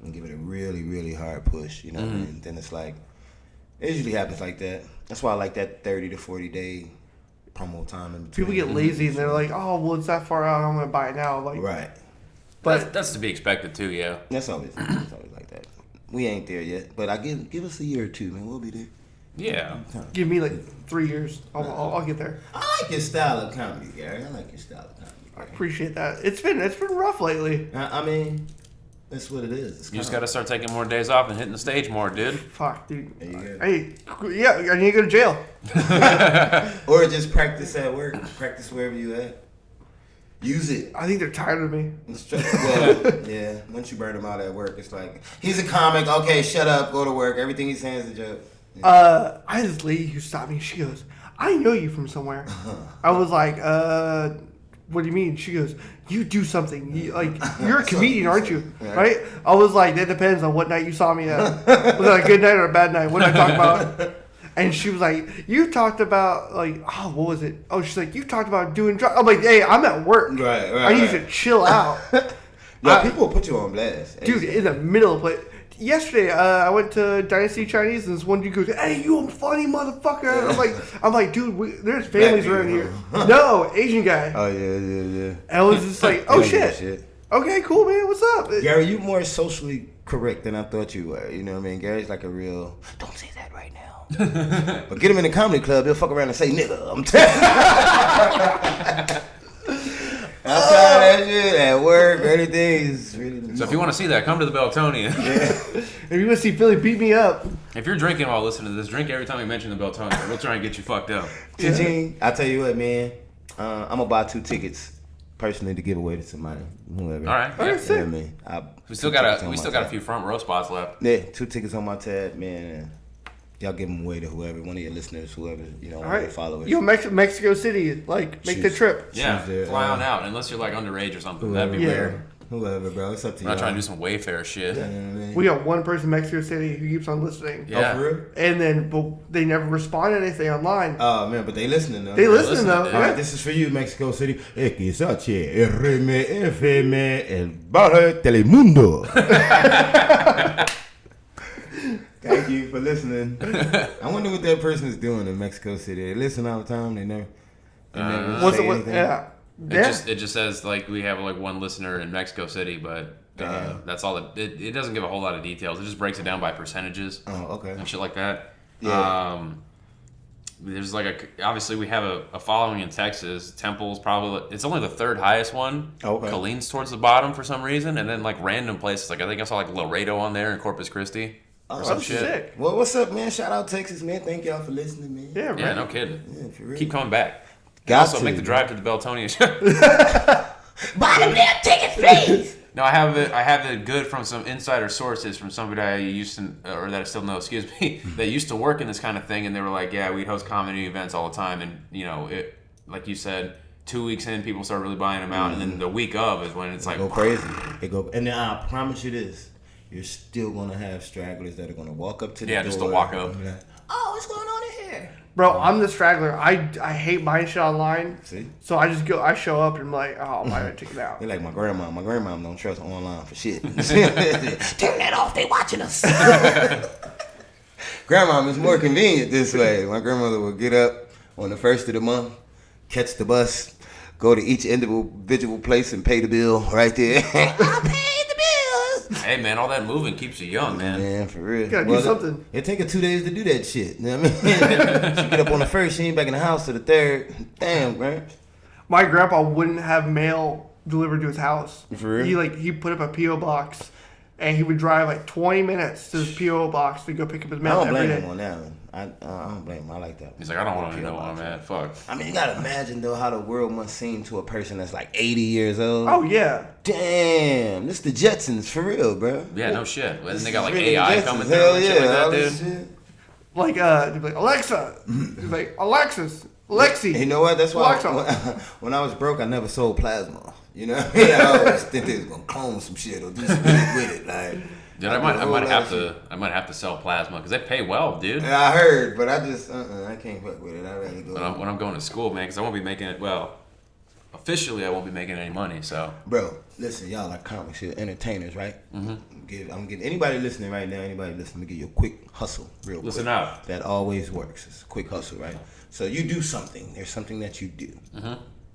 and give it a really, really hard push, what I mean? Then it's like, it usually happens like that. That's why I like that 30 to 40 day promo time. In between. People get lazy and they're like, oh, well, it's that far out. I'm going to buy it now. Like, right. But that's to be expected too, yeah. That's always like that. We ain't there yet, but give us a year or two, man. We'll be there. Yeah. Give me like 3 years. I'll get there. I like your style of comedy, Gary. I like your style of comedy. I appreciate that. It's been rough lately. I mean, that's what it is. You just got to start taking more days off and hitting the stage more, dude. Fuck, dude. There you go. Hey, yeah, I need to go to jail. Or just practice at work. Practice wherever you at. Use it. I think they're tired of me. Well, yeah. Once you burn them out at work, it's like, he's a comic. Okay, shut up. Go to work. Everything he's saying is a joke. Yeah. I had this lady who stopped me. She goes, I know you from somewhere. I was like, what do you mean? She goes, you do something. You're a comedian, aren't you? Right? I was like, that depends on what night you saw me at. Was it a good night or a bad night? What did I talk about? And she was like, you talked about, what was it? Oh, she's like, you talked about doing drugs. I'm like, hey, I'm at work. Right. I need to chill out. Yeah, people will put you on blast. Dude, in the middle of play. Yesterday, I went to Dynasty Chinese, and this one dude goes, "Hey, you a funny motherfucker!" I'm like, dude, there's families around here. No, Asian guy. Oh yeah. And I was just like, oh shit. Okay, cool, man. What's up, Gary? You more socially correct than I thought you were. You know what I mean? Gary's like a real. Don't say that right now. But get him in the comedy club, he'll fuck around and say nigga. I'm telling you. Outside that shit, at work, anything is really. So if you want to see that, come to the Beltonian. If you want to see Philly beat me up. If you're drinking while listening to this, drink every time we mention the Beltonian. We'll try and get you fucked up. Ching, I tell you what, man. I'm gonna buy 2 tickets personally to give away to somebody, whoever. All right. Yeah. Yeah, man. We still got a few front row spots left. Yeah, 2 tickets on my tab, man. Y'all give them away to whoever, one of your listeners, whoever, All one of right. your followers. Yo, Mexico City, make the trip. Yeah, there, fly on out. Unless you're underage or something. That'd be weird. Whoever, bro. It's up to you. I'm not trying to do some Wayfair shit. We got one person in Mexico City who keeps on listening. Yeah. Oh, for real? And then they never respond to anything online. Oh, man, but they listening, though. They listening, though. dude. All right, this is for you, Mexico City. XHRMFM, el barrio Telemundo. Thank you for listening. I wonder what that person is doing in Mexico City. They listen all the time. They never What's say it? anything. Yeah. It just says we have one listener in Mexico City, but that's all. It doesn't give a whole lot of details. It just breaks it down by percentages. Oh, okay. And shit like that. Yeah. There's obviously we have a following in Texas. Temple's probably it's only the 3rd highest one. Oh, okay. Colleen's towards the bottom for some reason, and then random places I think I saw Laredo on there and Corpus Christi. Oh, That's sick. Well, what's up, man? Shout out Texas, man. Thank y'all for listening, man. Yeah, right. Yeah, no kidding. Yeah, for real. Keep coming back. Got Also, to, make the man. drive to the Beltonian show. Buy them damn tickets, please. No, I have it good from some insider sources from somebody I used to, or that I still know, excuse me, that used to work in this kind of thing, and they were like, yeah, we'd host comedy events all the time, and it, like you said, 2 weeks in, people start really buying them out, and then the week of is when it's like go crazy. And then I promise you this: you're still gonna have stragglers that are gonna walk up to the door. just to walk up. And be like, oh, what's going on in here? Bro, I'm the straggler. I hate buying shit online. See? So I just go. I show up and I'm like, oh, I'll buy it, check it out. They're like my grandma. My grandma don't trust online for shit. Turn that off. They watching us. Grandma is more convenient this way. My grandmother would get up on the first of the month, catch the bus, go to each individual place and pay the bill right there. I paid the bills. Hey man, all that moving keeps you young, man. Man, for real. You gotta do something. It take her 2 days to do that shit. You know what I mean? She get up on the first, she ain't back in the house to the third. Damn, man. My grandpa wouldn't have mail delivered to his house. For real? He put up a P.O. box, and he would drive like 20 minutes to his P.O. box to go pick up his I mail don't every blame day. him on that one. I don't blame him. I like that. He's like, I don't want to know where I'm at. Fuck. I mean, you gotta imagine though how the world must seem to a person that's like 80 years old. Oh yeah. Damn, this the Jetsons for real, bro. Yeah, no shit. Well, then they got like Really AI Jetsons, coming through hell and yeah, shit like all that, this dude. shit. Like they'd be like Alexa. He's like Alexis, Lexi. You know what? That's why Alexa. when I was broke, I never sold plasma. You know what I mean? I always think they was gonna clone some shit or do some shit with it. Like, Dude, I might have to sell plasma because they pay well, dude. yeah, I heard, but I just I can't fuck with it. I rather go. When I'm going to school, man, because I won't be making it. Well, officially, I won't be making any money. So, Bro, listen, y'all like comic shit entertainers, right? Mm-hmm. I'm getting anybody listening right now. Anybody listening? Let me give you a quick hustle, real quick. Listen up. That always works. It's a quick hustle, right? So you do something. There's something that you do.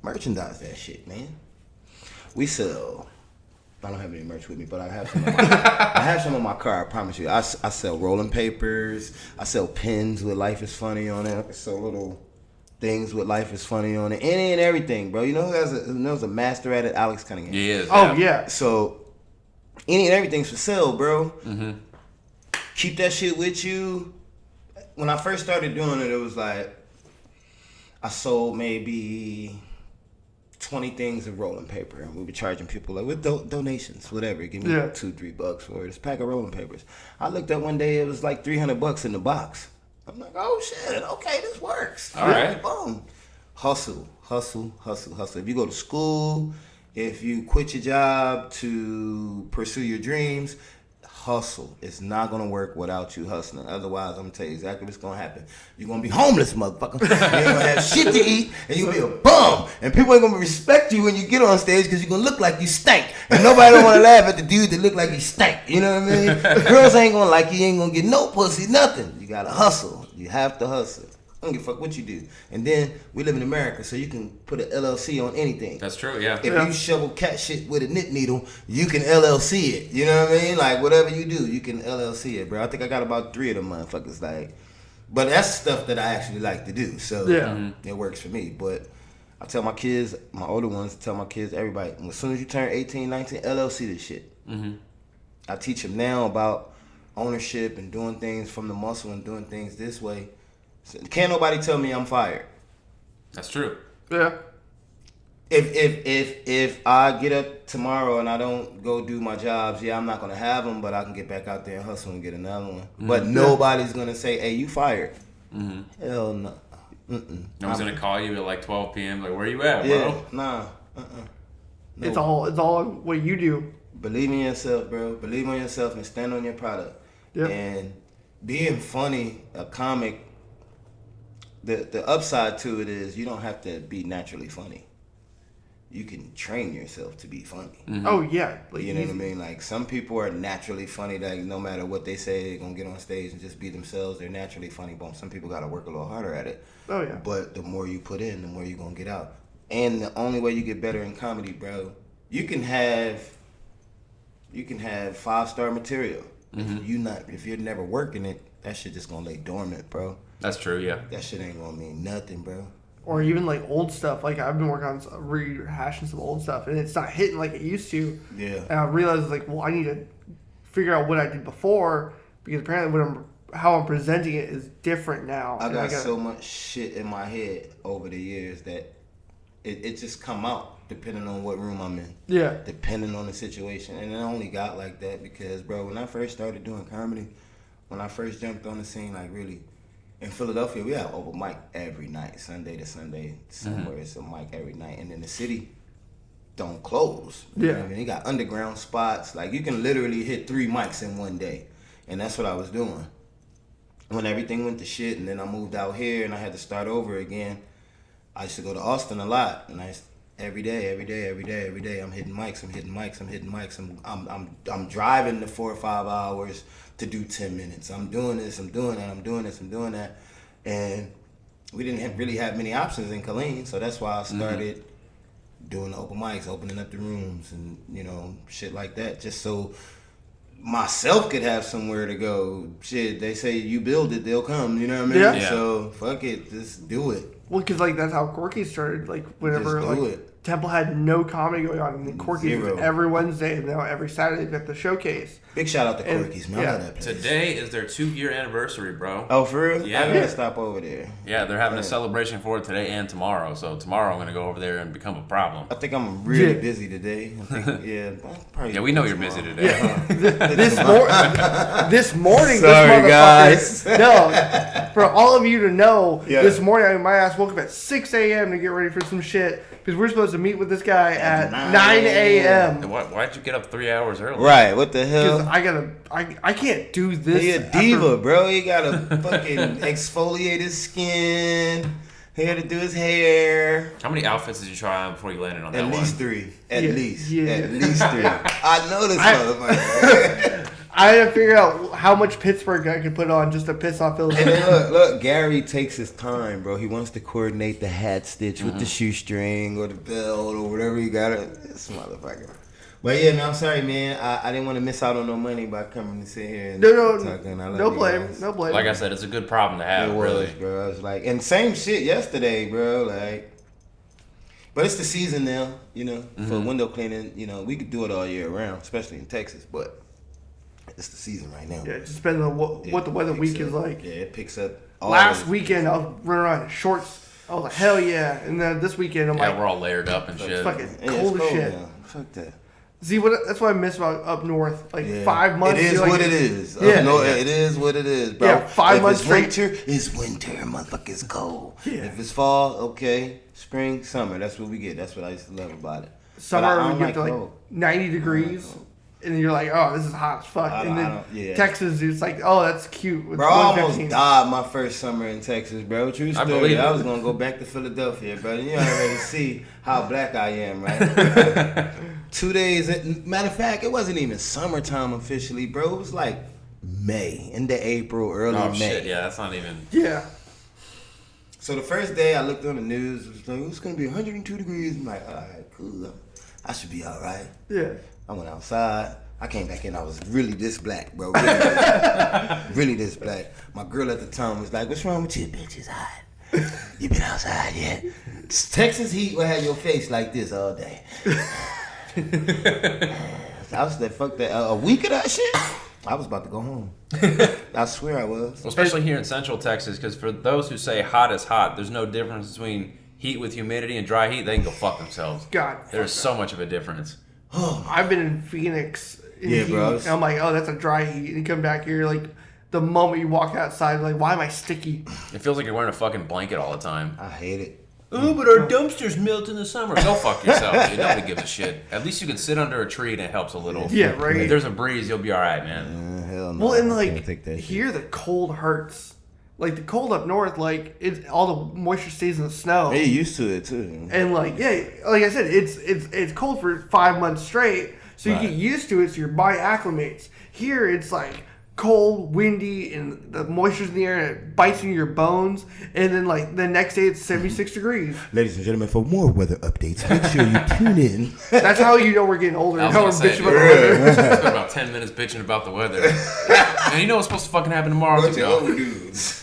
Merchandise that shit, man. We sell. I don't have any merch with me, but I have some. I have some in my car. I promise you. I sell rolling papers. I sell pins with "Life is Funny" on it. I sell little things with "Life is Funny" on it. Any and everything, bro. You know who knows a master at it? Alex Cunningham. he is. Oh yeah. So any and everything's for sale, bro. Keep that shit with you. When I first started doing it, it was like I sold maybe 20 things of rolling paper, and we were charging people like with donations, whatever. Give me $2-3 for this pack of rolling papers. I looked up one day, it was like $300 in the box. I'm like, oh shit, okay, this works. All right. Boom. Hustle. If you go to school, if you quit your job to pursue your dreams, hustle. It's not gonna work without you hustling. Otherwise, I'm gonna tell you exactly what's gonna happen. You're gonna be homeless, motherfucker. You ain't gonna have shit to eat, and you're gonna be a bum. And people ain't gonna respect you when you get on stage because you're gonna look like you stink. And nobody don't wanna laugh at the dude that look like he stank. You know what I mean? Girls ain't gonna like you. You ain't gonna get no pussy, nothing. You gotta hustle. You have to hustle. I don't give a fuck what you do. And then we live in America, so you can put an LLC on anything. That's true. Yeah. If you shovel cat shit with a knit needle, you can LLC it. You know what I mean? Like, whatever you do, you can LLC it, bro. I think I got about 3 of them motherfuckers. Like, but that's stuff that I actually like to do. So it works for me. But I tell my kids, my older ones, tell my kids, everybody, as soon as you turn 18, 19, LLC this shit. I teach them now about ownership and doing things from the muscle and doing things this way. So can't nobody tell me I'm fired. That's true. Yeah. If I get up tomorrow and I don't go do my jobs, I'm not gonna have them, but I can get back out there and hustle and get another one. But nobody's gonna say, "Hey, you fired." Hell no. No one's gonna call you at like 12 p.m. Like, where you at, bro? Yeah, nah. No. It's all what you do. Believe in yourself, bro. Believe in yourself and stand on your product. Yep. And being funny, a comic. The upside to it is you don't have to be naturally funny. You can train yourself to be funny. Oh yeah. Like, You know what I mean? Like, some people are naturally funny that no matter what they say, they're gonna get on stage and just be themselves. They're naturally funny, but some people gotta work a little harder at it. Oh yeah. But the more you put in, the more you're gonna get out. And the only way you get better in comedy, bro, you can have 5-star material. If you're never working it, that shit just gonna lay dormant, bro. That's true. Yeah. That shit ain't gonna mean nothing, bro. Or even like old stuff. Like I've been working on rehashing some old stuff, and it's not hitting like it used to. Yeah. And I realized like, well, I need to figure out what I did before because apparently how I'm presenting it is different now. I got so much shit in my head over the years that it just come out depending on what room I'm in. Yeah. Depending on the situation. And it only got like that because, bro, when I first started doing comedy, when I first jumped on the scene, like really, in Philadelphia, we have open mic every night, Sunday to Sunday. Somewhere it's a mic every night, and then the city don't close. You know what I mean? You got underground spots. Like, you can literally hit 3 mics in one day, and that's what I was doing. When everything went to shit, and then I moved out here, and I had to start over again. I used to go to Austin a lot, and every day, I'm hitting mics. I'm driving the 4 or 5 hours to do 10 minutes. I'm doing this, I'm doing that. And we didn't really have many options in Killeen, so that's why I started doing the open mics, opening up the rooms, and, you know, shit like that, just so myself could have somewhere to go. Shit, they say you build it, they'll come, you know what I mean? Yeah. So, fuck it, just do it. Well, because, like, that's how Corky started. Like, whenever, Just do like, it. Temple had no comedy going on, and then Corky's Zero. was every Wednesday, and now every Saturday they've got the showcase. Big shout out to And- Corky's, man. yeah. I love that place. Today is their 2-year anniversary, bro. Oh, for real? Yeah. I gotta stop over there. Yeah, they're having a celebration for it today and tomorrow. So tomorrow I'm gonna go over there and become a problem. I think I'm really Yeah. busy today. I think, probably Yeah, we know you're busy tomorrow. today. This morning, Sorry, this motherfucker. No, for all of you to know, Yeah. this morning my ass woke up at 6 a.m. to get ready for some shit because we're supposed to meet with this guy at 9 a.m. Why'd you get up 3 hours early? Right, what the Because hell? I can't do this. He a after- diva, bro. He gotta fucking exfoliate his skin. He had to do his hair. How many outfits did you try on before you landed on that At least one? 3. At Yeah, least. yeah. At least 3. I know this motherfucker. I had to figure out how much Pittsburgh I could put on just to piss off Philly. And then look, Gary takes his time, bro. He wants to coordinate the hat stitch with the shoestring or the belt or whatever you got. This motherfucker. But yeah, no, I'm sorry, man. I didn't want to miss out on no money by coming to sit here and talking. I love No you blame, guys. no blame. Like I said, it's a good problem to have, It was, really. bro. I was like, and same shit yesterday, bro. Like, but it's the season now, you know, for window cleaning. You know, we could do it all year round, especially in Texas, but it's the season right now. Yeah, it just depends on what the weather week is like. Yeah, it picks up. Last always. weekend I was running around in shorts. I was like, hell yeah. And then this weekend I'm Yeah, like, we're all layered up and shit. fucking Yeah, cold it's as shit. now. Fuck that. See, that's what I miss about up north. Like Yeah. 5 months. It is you're like, what it is. Yeah. No, it is what it is, bro. Yeah, 5 if months it's straight. winter, it's winter. Motherfuckers cold. Yeah. If it's fall, okay. Spring, summer. That's what we get. That's what I used to love about it. But I Summer don't we get to like cold. 90 degrees. And then you're like, oh, this is hot as fuck. I And then don't- yeah. Texas, it's like, oh, that's cute. With Bro, I almost 115. died my first summer in Texas, bro. True story. believe I it. was gonna go back to Philadelphia, bro. You already see how black I am, right? 2 days. Matter of fact, it wasn't even summertime officially, bro. It was like May, into April, early Oh May. shit, yeah, that's not even. Yeah. So the first day I looked on the news, it was like, it's gonna be 102 degrees. I'm like, all right, cool. I should be all right. Yeah. I went outside. I came back in. I was really this black, bro. Really, really this black. My girl at the time was like, "What's wrong with you, bitch? It's hot. You been outside yet? Texas heat will have your face like this all day." I was like, "Fuck that." A week of that shit. I was about to go home. I swear I was. Well, especially here in Central Texas, because for those who say hot is hot, there's no difference between heat with humidity and dry heat. They can go fuck themselves. God. There's so much of a difference. I've been in Phoenix. In Yeah, heat, bro. And I'm like, oh, that's a dry heat. And you come back here, like, the moment you walk outside, like, why am I sticky? It feels like you're wearing a fucking blanket all the time. I hate it. Oh, but our dumpsters melt in the summer. Go fuck yourself, dude. Nobody gives a shit. At least you can sit under a tree and it helps a little. Yeah, right. If there's a breeze, you'll be all right, man. Hell no. Well, and I can't like take that shit. here, the cold hurts. Like the cold up north, like all the moisture stays in the snow. Hey, you used to it too. And like like I said, it's cold for 5 months straight, so Right. you get used to it, so your body acclimates. Here, it's like cold, windy, and the moisture's in the air, and it bites into your bones. And then like the next day, it's 76 degrees. Ladies and gentlemen, for more weather updates, make sure you tune in. That's how you know we're getting older. I And was how we're gonna say, bitching about the weather. Spent about 10 minutes bitching about the weather. And you know what's supposed to fucking happen tomorrow? Bunch Too, of though? old dudes.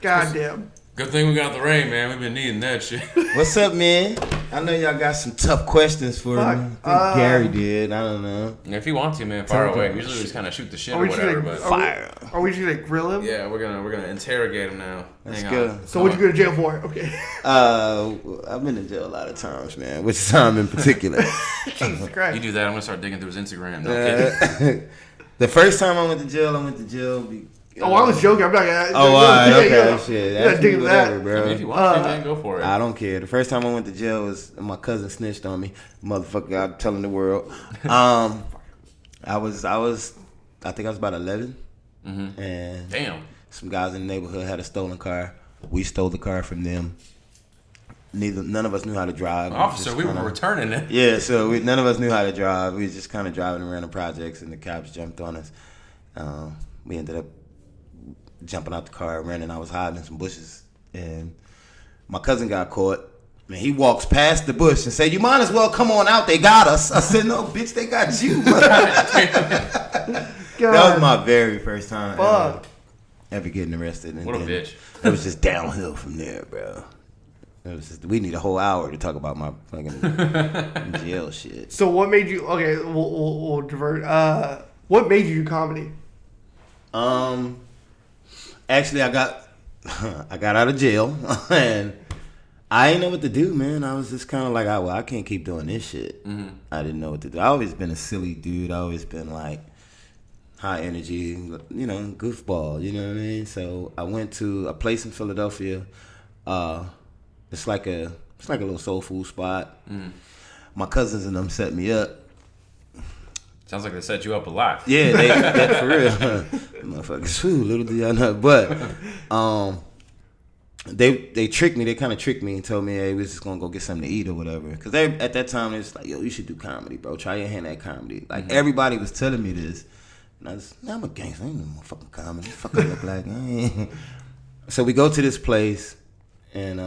Goddamn. Good thing we got the rain, man. We've been needing that shit. What's up, man? I know y'all got some tough questions for Fuck. me. I think Gary did. I don't know. If you want to, man, fire Okay. away. Usually we just kind of shoot the shit Are or we just whatever, gonna but Fire. Are we just gonna grill him? yeah, we're gonna interrogate him now. Let's Hang go. on. So what'd you go to jail for? Okay. I've been in jail a lot of times, man. Which time in particular? Jesus Christ. You do that, I'm gonna start digging through his Instagram. No kidding. The first time I went to jail Oh, I was joking. I'm not gonna. Oh, all right, okay, yeah, shit. yeah, That's dig whatever, that. bro. I mean, if you want to, man, go for it. I don't care. The first time I went to jail was my cousin snitched on me. Motherfucker, I'm telling the world. I think I was about 11. Mm-hmm. And damn, some guys in the neighborhood had a stolen car. We stole the car from them. None of us knew how to drive. Officer, we were returning it. Yeah, so none of us knew how to drive. We was just kind of driving around the projects, and the cops jumped on us. We ended up jumping out the car, running. I was hiding in some bushes, and my cousin got caught. And he walks past the bush and said, "You might as well come on out. They got us." I said, "No, bitch, they got you." That was my very first time ever getting arrested. And what a bitch! It was just downhill from there, bro. It was just, we need a whole hour to talk about my fucking jail shit. So what made you? Okay, we'll divert. What made you do comedy? Actually, I got out of jail and I didn't know what to do, man. I was just kind of like, I can't keep doing this shit. Mm-hmm. I didn't know what to do. I always been a silly dude. I always been like high energy, goofball. You know what I mean? So I went to a place in Philadelphia. It's like a little soul food spot. Mm. My cousins and them set me up. Sounds like they set you up a lot. Yeah, that for real. Motherfuckers, little did I know. But they tricked me. They kind of tricked me and told me, hey, we're just going to go get something to eat or whatever. Because at that time, they was like, yo, you should do comedy, bro. Try your hand at comedy. Like, everybody was telling me this. And I was, I'm a gangster. I ain't no more fucking comedy. Fuck I look like. So we go to this place, and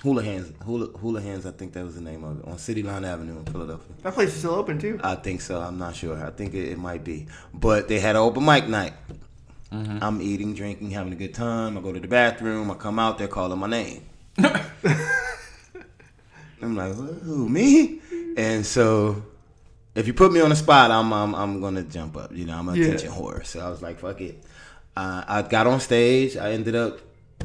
Hula Hands, I think that was the name of it, on City Line Avenue in Philadelphia. That place is still open, too. I think so. I'm not sure. I think it might be. But they had an open mic night. Mm-hmm. I'm eating, drinking, having a good time. I go to the bathroom. I come out, they're calling my name. I'm like, who, me? And so if you put me on the spot, I'm going to jump up. I'm an attention whore. So I was like, fuck it. I got on stage. I ended up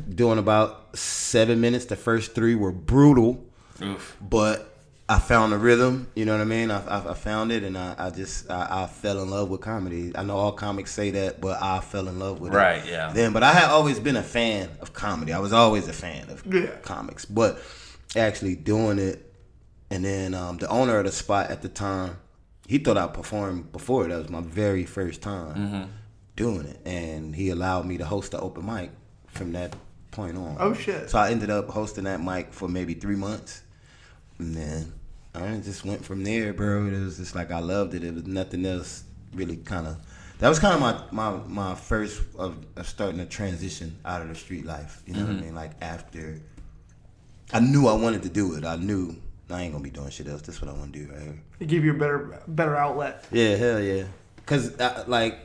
doing about 7 minutes. The first 3 were brutal. Oof. But I found the rhythm, you know what I mean? I found it, and I fell in love with comedy. I know all comics say that, but I fell in love with it. Right, yeah. But I had always been a fan of comedy. I was always a fan of comics. But actually doing it, and then the owner of the spot at the time, he thought I performed before. That was my very first time doing it. And he allowed me to host the open mic from that point on. Oh, shit. So I ended up hosting that mic for maybe 3 months. And then I just went from there, bro. It was just like I loved it. It was nothing else really kind of. That was kind of my first of starting to transition out of the street life. You know what I mean? Like after I knew I wanted to do it. I knew I ain't gonna be doing shit else. That's what I want to do right here. It gave you a better outlet. Yeah, hell yeah. Cause I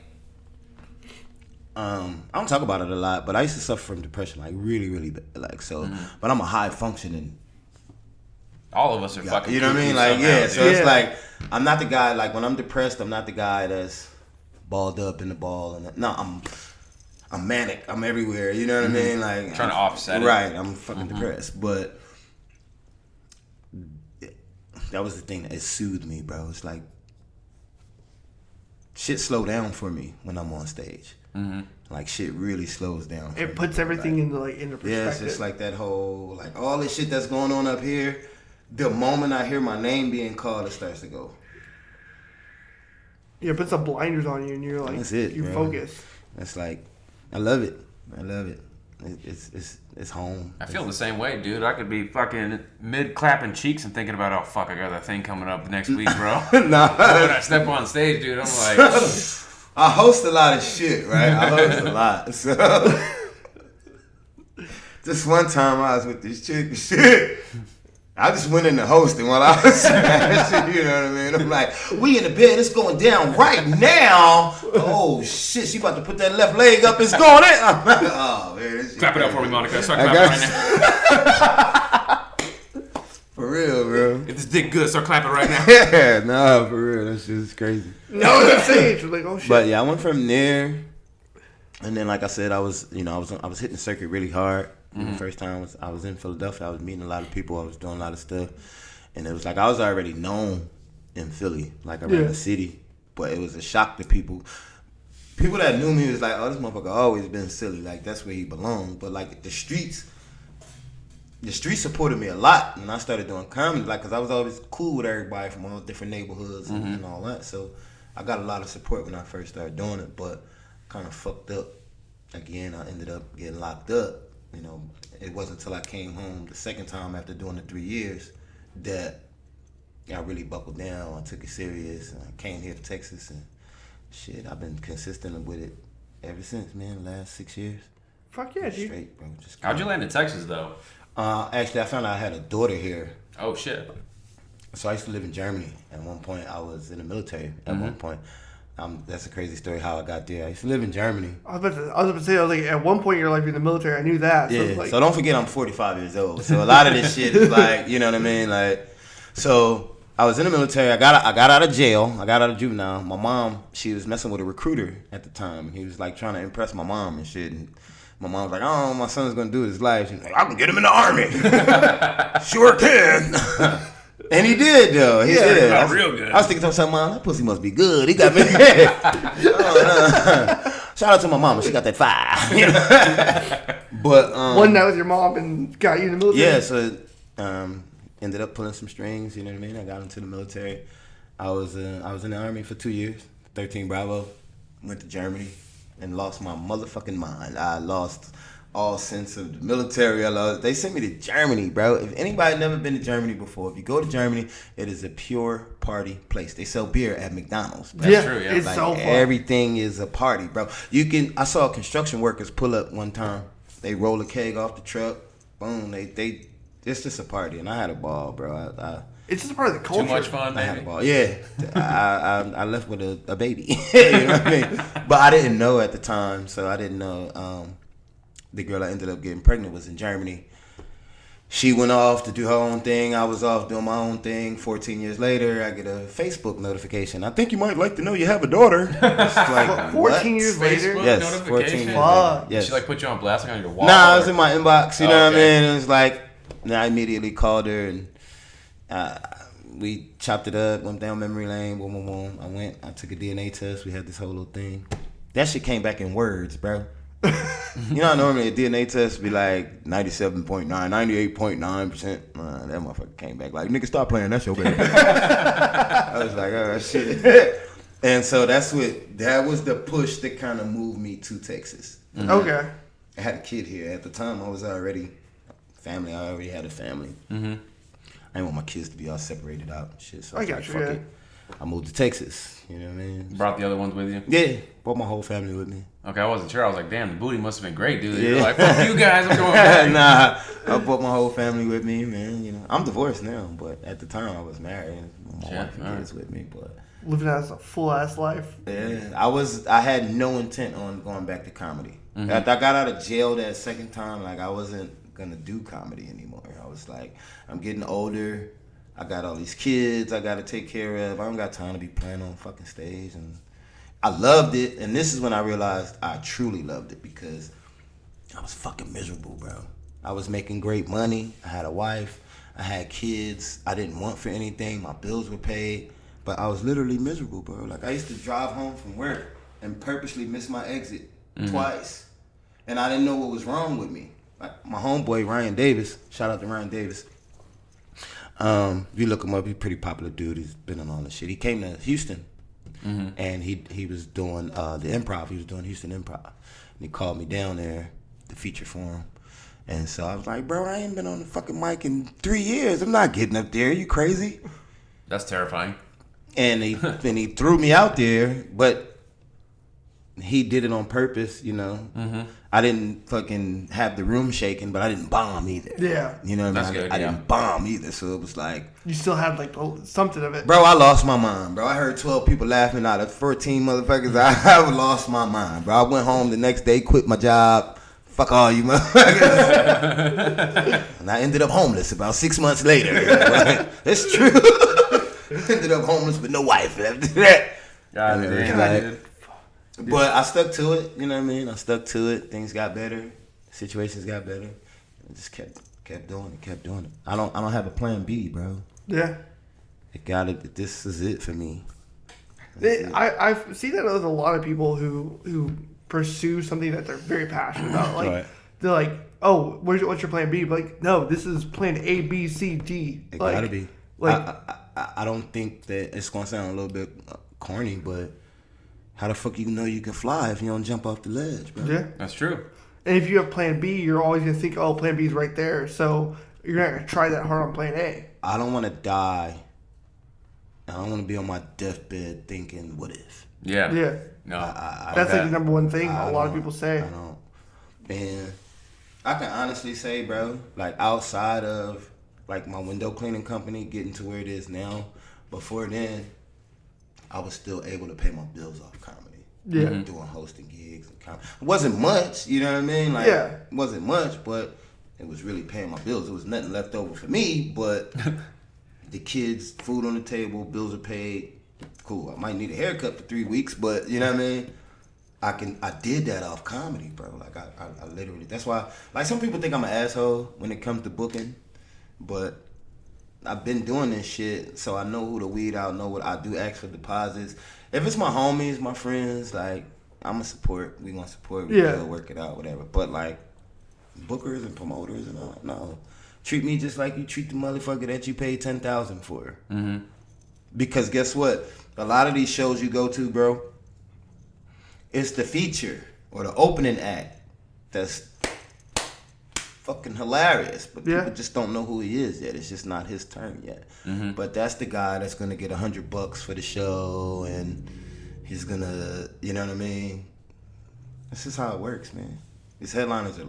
don't talk about it a lot, but I used to suffer from depression, like really, really bad. Like so. But I'm a high functioning. All of us are fucking. You know what I mean? Like, yeah. So it's like, I'm not the guy, like, when I'm depressed, I'm not the guy that's balled up in the ball. No, I'm manic. I'm everywhere. You know what I mean? Like, trying to offset it. Right. I'm fucking depressed. But that was the thing that soothed me, bro. It's like, shit slow down for me when I'm on stage. Like, shit really slows down. It puts everything into perspective. Yeah, it's just like that whole, like, all this shit that's going on up here. The moment I hear my name being called, it starts to go. Yeah, it puts some blinders on you, and you're like, that's it, you bro. focus. That's like, I love it. I love it. It's home. I feel the same way, dude. I could be fucking mid clapping cheeks and thinking about, oh fuck, I got that thing coming up next week, bro. Nah. When I step on stage, dude, I'm like, I host a lot of shit, right? I host a lot. So just one time I was with this chick and shit. I just went in the hosting while I was smashing, you know what I mean? I'm like, we in the bed, it's going down right now. Oh shit, she about to put that left leg up, it's going in. I'm like, oh man, this shit clap it up crazy. for me, Monica. Start clapping right now. For real, bro. If this dick good, start clapping right now. Yeah, nah, for real, that shit is crazy. No, that's stage. Like, oh shit. But yeah, I went from there, and then like I said, I was hitting the circuit really hard. The first time I was in Philadelphia, I was meeting a lot of people. I was doing a lot of stuff, and it was like I was already known in Philly, like around the city. But it was a shock to people people that knew me was like, oh, this motherfucker always been silly. Like, that's where he belonged. But, like, the streets supported me a lot when I started doing comedy. Like, because I was always cool with everybody from all different neighborhoods and all that. So, I got a lot of support when I first started doing it. But kind of fucked up. Again, I ended up getting locked up. You know, it wasn't until I came home the second time after doing the 3 years that I really buckled down. I took it serious. And I came here to Texas and shit, I've been consistent with it ever since, man. The last 6 years. Fuck yeah, dude. Straight, bro. Just How'd you land in Texas though? Actually, I found out I had a daughter here. Oh shit. So I used to live in Germany. At one point, I was in the military. At one point, that's a crazy story how I got there. I used to live in Germany. I was about to say, I was like, at one point in your life, you're in the military. I knew that. So, Yeah. like, So don't forget, I'm 45 years old. So a lot of this shit is like, you know what I mean? Like, so I was in the military. I got out of jail. I got out of juvenile. My mom, she was messing with a recruiter at the time. He was like trying to impress my mom and shit. And my mom was like, "Oh, my son's gonna do his life." She's like, "I can get him in the army." Sure can. And he did though. He did. Not real good. I was thinking to myself, "Mom, that pussy must be good." He got me. Shout out to my mama. She got that fire. But one night with your mom and got you in the military. yeah, so ended up pulling some strings. You know what I mean? I got into the military. I was in the army for 2 years. 13 Bravo. Went to Germany and lost my motherfucking mind. I lost all sense of the military. They sent me to Germany, bro. If anybody never been to Germany before, if you go to Germany, it is a pure party place. They sell beer at McDonald's, bro. Yeah, true, yeah. it's Like, so fun. everything is a party, bro. I saw construction workers pull up one time. They roll a keg off the truck. Boom. It's just a party, and I had a ball, bro. It's just a part of the culture. Too much fun, I had a maybe. ball. Yeah, I left with a baby. You know what I mean? But I didn't know at the time, so I didn't know. The girl I ended up getting pregnant was in Germany. She went off to do her own thing. I was off doing my own thing. 14 years later, I get a Facebook notification. I think you might like to know you have a daughter. It's like, 14 what? years later. Facebook Yes, notification. 14 years Fuck. later. Yes. She like put you on blast like on your wall. Nah, it was in my inbox. You know what I Okay. mean? It was like, and I immediately called her and we chopped it up, went down memory lane. Boom, boom, boom. I took a DNA test. We had this whole little thing. That shit came back in words, bro. You know how normally a DNA test be like 97.9, 98.9%. That motherfucker came back like, nigga, stop playing. That's your baby. I was like, oh, shit. And so that was the push that kind of moved me to Texas. Okay. I had a kid here. At the time, I was already family. I already had a family. Mm-hmm. I didn't want my kids to be all separated out and shit. So I I was got like, you, fuck yeah. it. I moved to Texas. You know what I mean? Brought the other ones with you. Yeah. Brought my whole family with me. Okay, I wasn't sure. I was like, damn, the booty must have been great, dude. Yeah. You're like, fuck you guys, I'm going back. Nah, I brought my whole family with me, man. You know, I'm divorced now, but at the time I was married. My Shit, wife and alright. kids with me, but Living as a full ass life. yeah, I had no intent on going back to comedy. After I got out of jail that second time, like I wasn't gonna do comedy anymore. I was like, I'm getting older. I got all these kids I gotta take care of. I don't got time to be playing on fucking stage. And I loved it, and this is when I realized I truly loved it because I was fucking miserable, bro. I was making great money. I had a wife. I had kids. I didn't want for anything. My bills were paid. But I was literally miserable, bro. Like, I used to drive home from work and purposely miss my exit twice. And I didn't know what was wrong with me. Like, my homeboy, Ryan Davis, shout out to Ryan Davis. If you look him up, he's a pretty popular dude. He's been on all this shit. He came to Houston, and he was doing the improv. He was doing Houston Improv. And he called me down there to feature for him. And so I was like, bro, I ain't been on the fucking mic in 3 years. I'm not getting up there. You crazy? That's terrifying. And he threw me out there, but he did it on purpose, you know. I didn't fucking have the room shaking, but I didn't bomb either. Yeah. You know what I That's mean? good, I yeah. didn't bomb either, so it was like, You still had like something of it. bro, I lost my mind, bro. I heard 12 people laughing out of 14 motherfuckers. I lost my mind, bro. I went home the next day, quit my job. Fuck all you motherfuckers. And I ended up homeless about 6 months later. It's true. Ended up homeless with no wife after that. God Yeah, damn, like- dude. But I stuck to it, you know what I mean? I stuck to it. Things got better. Situations got better. I just kept doing it. I don't have a plan B, bro. Yeah. It got it. This is it for me. I've seen that with a lot of people who pursue something that they're very passionate about. Like Right. they're like, oh, what's your plan B? But like, no, this is plan A, B, C, D. It Like, gotta be. Like, I don't think that it's gonna sound a little bit corny, but how the fuck you know you can fly if you don't jump off the ledge, bro? yeah. That's true. And if you have plan B, you're always gonna think, oh, plan B is right there. So you're not gonna try that hard on plan A. I don't want to die. I don't want to be on my deathbed thinking, "What if?" Yeah. Yeah. No. That's like the number one thing I a lot of don't- people say. I don't. Man, I can honestly say, bro, like outside of like my window cleaning company getting to where it is now, before then, I was still able to pay my bills off comedy. Yeah. Doing hosting gigs and comedy. It wasn't much, you know what I mean? Like, Yeah. it wasn't much, but it was really paying my bills. There was nothing left over for me, but the kids, food on the table, bills are paid. Cool. I might need a haircut for 3 weeks, but you know what I mean? I did that off comedy, bro. Like I literally, that's why, like some people think I'm an asshole when it comes to booking, but I've been doing this shit, so I know who to weed out, know what I do, ask for deposits. If it's my homies, my friends, like, I'm gonna support, we gonna support, we gonna work it out, whatever. But like, bookers and promoters and all, no. Treat me just like you treat the motherfucker that you paid $10,000 for. Mm-hmm. Because guess what? A lot of these shows you go to, bro, it's the feature or the opening act that's fucking hilarious, but people just don't know who he is yet. It's just not his turn yet. Mm-hmm. But that's the guy that's gonna get $100 for the show, and he's gonna, you know what I mean? This is how it works, man. These headliners are.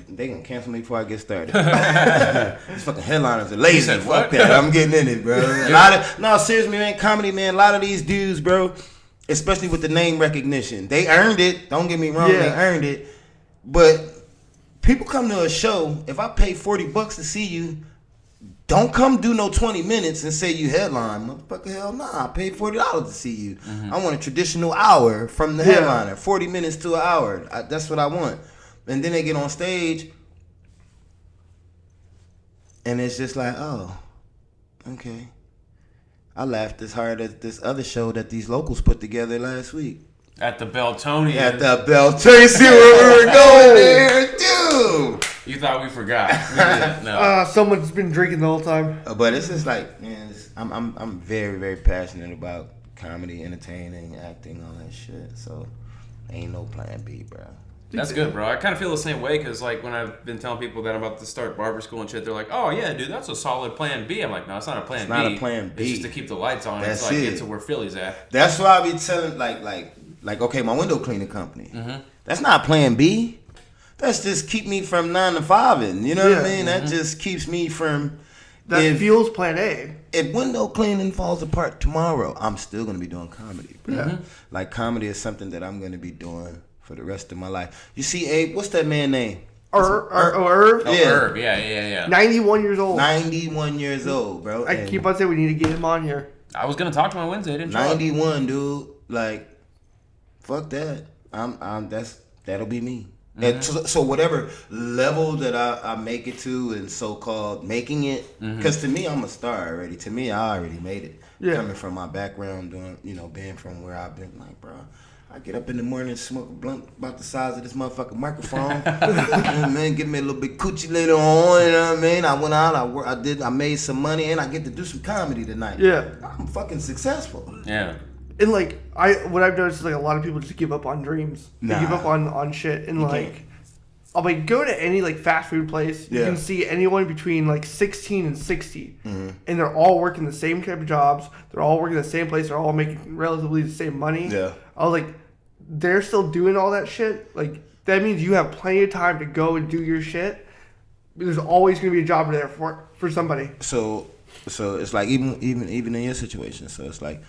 They gonna cancel me before I get started. These fucking headliners are lazy. said Fuck what? that. I'm getting in it, bro. No, seriously, man. Comedy, man. A lot of these dudes, bro, especially with the name recognition, they earned it. Don't get me wrong, they earned it. But people come to a show. If I pay $40 to see you, don't come do no 20 minutes and say you headline. Motherfucker, hell nah. I paid $40 to see you. Mm-hmm. I want a traditional hour from the headliner. 40 minutes to an hour. That's what I want. And then they get on stage, and it's just like, oh, okay. I laughed as hard at this other show that these locals put together last week. At the Beltonian. At the Beltonian. See where we were going there, dude. You thought we forgot. We didn't. No. Someone's been drinking the whole time. But it's just like, man, I'm very, very passionate about comedy, entertaining, acting, all that shit. So ain't no plan B, bro. That's good, bro. I kind of feel the same way because, like, when I've been telling people that I'm about to start barber school and shit, they're like, "Oh yeah, dude, that's a solid plan B." I'm like, "No, it's not a plan B. Not a plan B. It's just to keep the lights on. That's it's like it. get to where Philly's at." That's why I be telling, like, okay, my window cleaning company. Mm-hmm. That's not plan B. That's just keep me from 9 to 5, and you know what I mean. That just keeps me from. That fuels plan A. If window cleaning falls apart tomorrow, I'm still gonna be doing comedy, bro. Mm-hmm. Like comedy is something that I'm gonna be doing for the rest of my life. You see, Abe, what's that man's name? Irv? Oh, Herb. Yeah. 91 years old. 91 years old, bro. I keep on saying we need to get him on here. I was gonna talk to him on Wednesday. Didn't show up. 91, dude. Like, fuck that. That'll be me. Mm-hmm. And so whatever level that I make it to, and so-called making it, because to me, I'm a star already. To me, I already made it. Yeah. Coming from my background, doing, being from where I've been, like, bro, I get up in the morning and smoke a blunt about the size of this motherfucking microphone. And man, give me a little bit coochie later on, you know what I mean? I went out, I made some money, and I get to do some comedy tonight. Yeah. I'm fucking successful. Yeah. And like what I've noticed is like a lot of people just give up on dreams. They give up on shit, and like can't. I'll like go to any like fast food place. You Yeah. can see anyone between like 16 and 60, and they're all working the same type of jobs. They're all working the same place. They're all making relatively the same money. Yeah. I was like, they're still doing all that shit. Like that means you have plenty of time to go and do your shit. There's always gonna be a job there for somebody. So it's like even in your situation. So it's like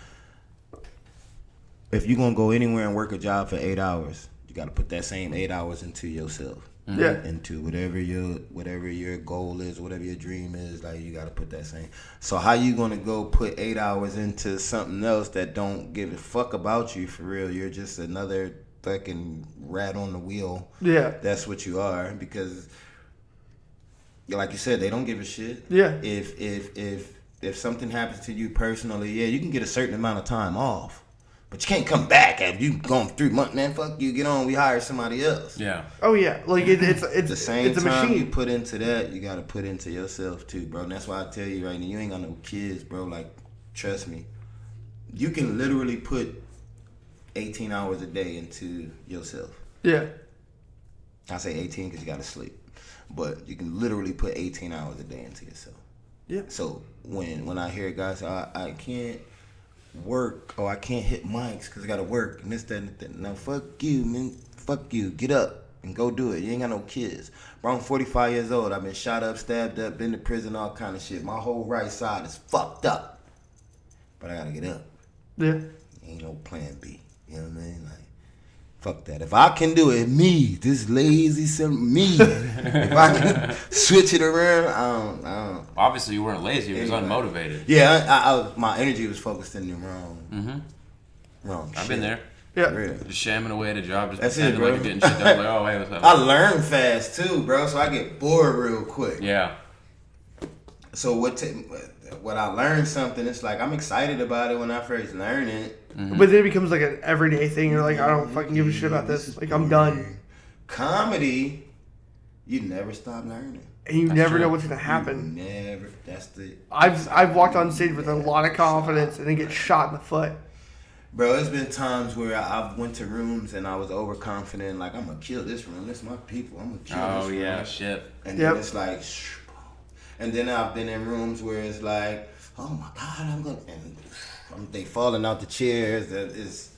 if you're gonna go anywhere and work a job for 8 hours, you gotta put that same 8 hours into yourself. Yeah. Into whatever your goal is, whatever your dream is, like you gotta put that same. So how you gonna go put 8 hours into something else that don't give a fuck about you for real? You're just another fucking rat on the wheel. Yeah. That's what you are, because like you said, they don't give a shit. Yeah. If if something happens to you personally, yeah, you can get a certain amount of time off. But you can't come back after you gone 3 months, man. Fuck you, get on. We hire somebody else. Yeah. Oh yeah, like it's The same it's a time machine. you put into that, you gotta put into yourself too, bro. And that's why I tell you right now, you ain't got no kids, bro. Like, trust me, you can literally put 18 hours a day into yourself. Yeah. I say 18 because you gotta sleep, but you can literally put 18 hours a day into yourself. Yeah. So when I hear guys say, I can't work or I can't hit mics because I gotta work and this, that, and that. Now fuck you, man. Fuck you. Get up and go do it. You ain't got no kids. Bro, I'm 45 years old. I've been shot up, stabbed up, been to prison, all kind of shit. My whole right side is fucked up. But I gotta get up. Yeah. Ain't no plan B. You know what I mean? Like, fuck that. If I can do it, me, this lazy son, me. If I can switch it around, I don't. Obviously, you weren't lazy. You was unmotivated. Yeah, I my energy was focused in the wrong I've shit. been there. Yeah. Really. Just shamming away at a job, just That's it, pretending bro. like you're getting shit done. Like, oh, hey, what's up? I learn fast too, bro, so I get bored real quick. Yeah. So what I learned something, it's like I'm excited about it when I first learn it. But then it becomes like an everyday thing. You're like, I don't fucking give a shit about this. Like, I'm done. Comedy, you never stop learning. And you That's never true. know what's gonna happen. Never. That's the. I've walked on stage with a lot of confidence and then get shot in the foot. Bro, there's been times where I've went to rooms and I was overconfident, like I'm gonna kill this room. This is my people. I'm gonna kill this Oh room. yeah, shit. And Yep. then it's like, and then I've been in rooms where it's like, oh my god, I'm gonna, and they falling out the chairs. That is.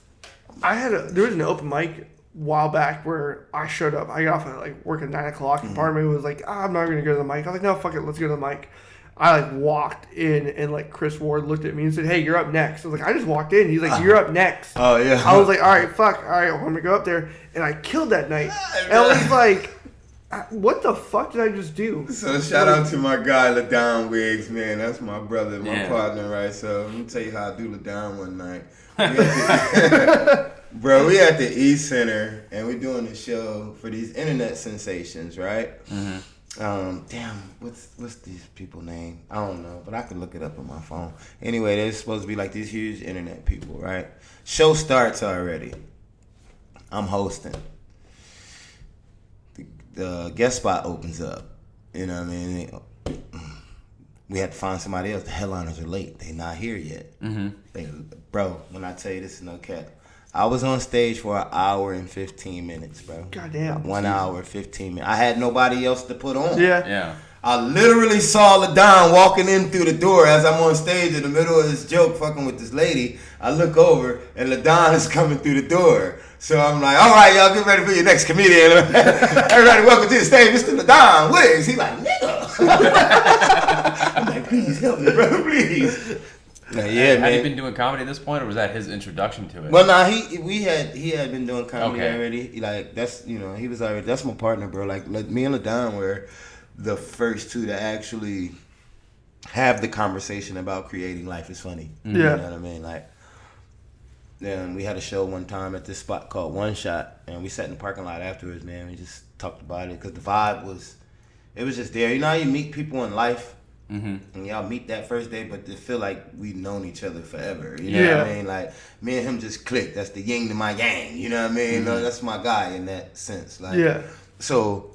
There was an open mic a while back where I showed up. I got off at like work at 9 o'clock and part of me was like, I'm not gonna go to the mic. I was like, no, fuck it, let's go to the mic. I like walked in and like Chris Ward looked at me and said, hey, you're up next. I was like, I just walked in. He's like, you're up next. Oh yeah. I was like, all right, fuck. All right, I'm gonna go up there. And I killed that night. And I was like, what the fuck did I just do? So shout out to my guy LaDon Wiggs, man. That's my brother, my partner, right? So let me tell you how I do LaDon one night. Bro, we at the East Center and we're doing a show for these internet sensations, right? Damn, what's these people name? I don't know, but I can look it up on my phone. Anyway, they're supposed to be like these huge internet people, right? Show starts already. I'm hosting. The guest spot opens up. You know what I mean? We had to find somebody else. The headliners are late. They not here yet. Bro, when I tell you this is no cap, I was on stage for 1 hour and 15 minutes, bro. Goddamn. 1 hour, 15 minutes. I had nobody else to put on. Yeah. Yeah. I literally saw LaDon walking in through the door as I'm on stage in the middle of this joke fucking with this lady. I look over and LaDon is coming through the door. So I'm like, all right, y'all get ready for your next comedian. Everybody welcome to the stage, Mr. LaDon Wiggs. He's like, nigga. I'm like, please help me, bro, please. Yeah, Had man. he been doing comedy at this point, or was that his introduction to it? Well, nah, he had been doing comedy Okay. already. Like that's he was already, that's my partner, bro. Like me and LaDon were the first two to actually have the conversation about creating Life is Funny. Yeah. You know what I mean? Like, then we had a show one time at this spot called One Shot, and we sat in the parking lot afterwards, man. We just talked about it because the vibe was just there. You know how you meet people in life, and y'all meet that first day, but they feel like we've known each other forever. You know what I mean? Like, me and him just clicked. That's the yin to my yang. You know what I mean? No, that's my guy in that sense. Like, Yeah. So,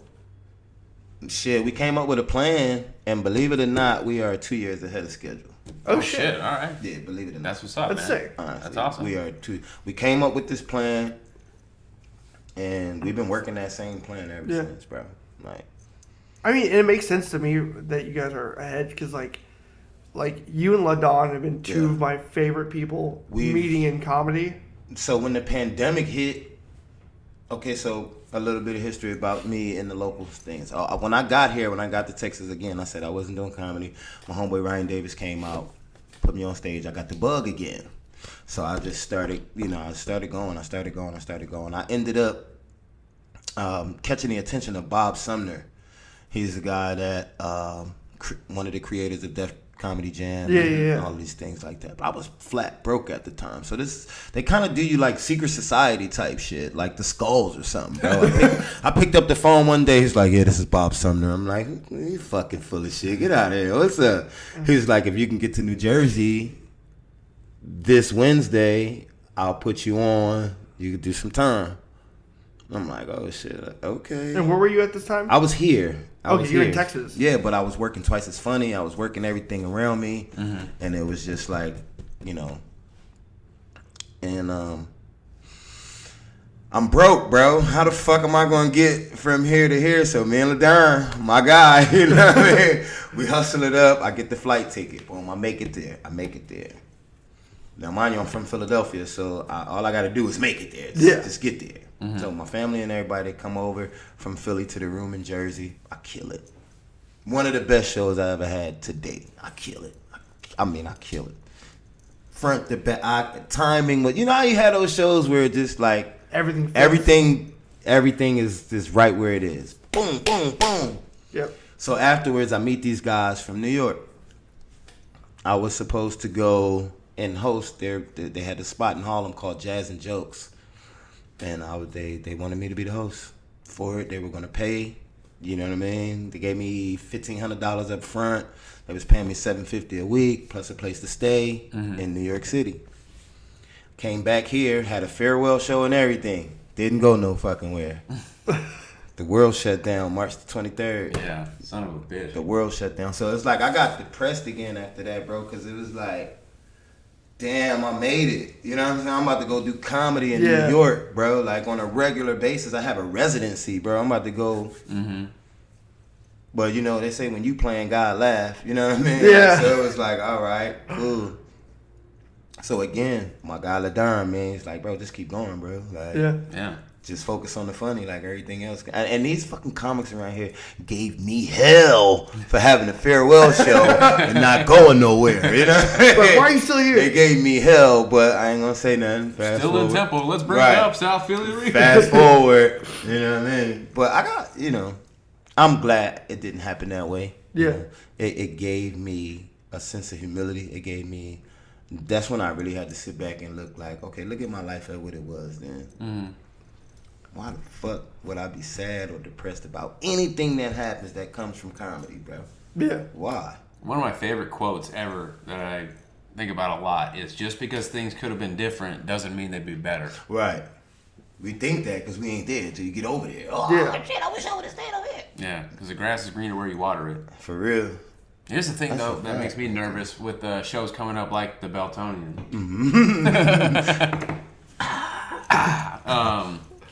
shit, we came up with a plan, and believe it or not, we are 2 years ahead of schedule. Oh, shit. All right. Yeah, believe it or not. That's what's up, That's man. sick. Honestly, That's awesome. We came up with this plan, and we've been working that same plan ever Yeah. since, bro. Like, I mean, and it makes sense to me that you guys are ahead because, like you and LaDon have been two Yeah. of my favorite people We've- meeting in comedy. so when the pandemic hit, okay, so a little bit of history about me and the local things. When I got to Texas again, I said I wasn't doing comedy. My homeboy Ryan Davis came out, put me on stage. I got the bug again. So I just started, I started going. I ended up catching the attention of Bob Sumner. He's the guy that one of the creators of Def Comedy Jam. Yeah, and yeah. all these things like that. But I was flat broke at the time. So they kind of do you like secret society type shit, like the Skulls or something, bro. I picked up the phone one day. He's like, yeah, this is Bob Sumner. I'm like, you fucking full of shit. Get out of here. What's up? He was like, if you can get to New Jersey this Wednesday, I'll put you on. You could do some time. I'm like, oh shit, okay. And where were you at this time? I was here. You're in Texas. Yeah, but I was working twice as funny. I was working everything around me, and it was just like, you know. And I'm broke, bro. How the fuck am I gonna get from here to here? So me and LaDon, my guy, you know what I mean? We hustle it up. I get the flight ticket. Boom, I make it there. Now, mind you, I'm from Philadelphia, so all I got to do is make it there. Just get there. So my family and everybody come over from Philly to the room in Jersey. I kill it. One of the best shows I ever had to date. I kill it. I kill it. Front to back, timing. You know how you had those shows where it's just like everything is just right where it is. Boom, boom, boom. Yep. So afterwards, I meet these guys from New York. I was supposed to go and host they had a spot in Harlem called Jazz and Jokes, and they wanted me to be the host for it. They were gonna pay, you know what I mean? They gave me $1,500 up front. They was paying me $750 a week plus a place to stay in New York City. Came back here, had a farewell show and everything. Didn't go no fucking where. The world shut down March the 23rd. Yeah, son of a bitch. The world shut down. So it's like I got depressed again after that, bro, because it was like, damn, I made it. You know what I'm saying? I'm about to go do comedy in New York, bro. Like on a regular basis. I have a residency, bro. I'm about to go. But you know, they say when you playing, God laugh. You know what I mean? Yeah. So it was like, all right, cool. So again, my guy LaDon, man, he's like, bro, just keep going, bro. Like, Yeah. just focus on the funny, like everything else. And these fucking comics around here gave me hell for having a farewell show and not going nowhere. You know? But why are you still here? They gave me hell, but I ain't gonna say nothing. Fast Still forward. in Temple. Let's bring it up, South Philly Reef. Fast forward. You know what I mean? But I got, you know, I'm glad it didn't happen that way. Yeah. You know? It gave me a sense of humility. It gave me. That's when I really had to sit back and look like, okay, look at my life at what it was then. Why the fuck would I be sad or depressed about anything that happens that comes from comedy, bro? Yeah. Why? One of my favorite quotes ever that I think about a lot is, just because things could have been different doesn't mean they'd be better. Right. We think that because we ain't there until you get over there. Oh, shit, I wish I would have stayed over here. Yeah, because the grass is greener where you water it. For real. Here's the thing, That's though, a that fact. makes me nervous with shows coming up like the Beltonian.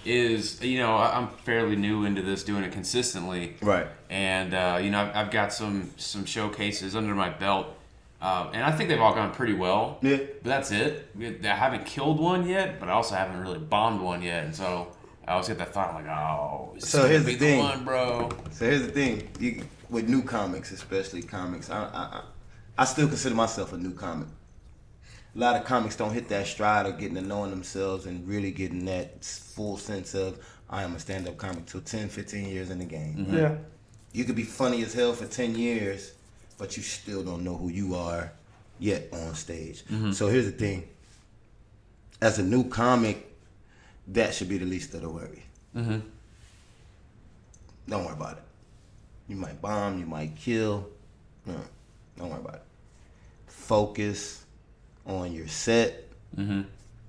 Is, you know, I'm fairly new into this, doing it consistently. Right. And, you know, I've got some showcases under my belt. And I think they've all gone pretty well. Yeah. But that's it. I haven't killed one yet, but I also haven't really bombed one yet. And so I always get that thought, like, oh, is So this here's gonna be the thing. one, bro? So here's the thing. With new comics, especially comics, I still consider myself a new comic. A lot of comics don't hit that stride of getting to knowing themselves and really getting that full sense of, I am a stand-up comic till 10, 15 years in the game. Right? Yeah. You could be funny as hell for 10 years, but you still don't know who you are yet on stage. So here's the thing. As a new comic, that should be the least of the worry. Don't worry about it. You might bomb, you might kill. No, don't worry about it. Focus on your set.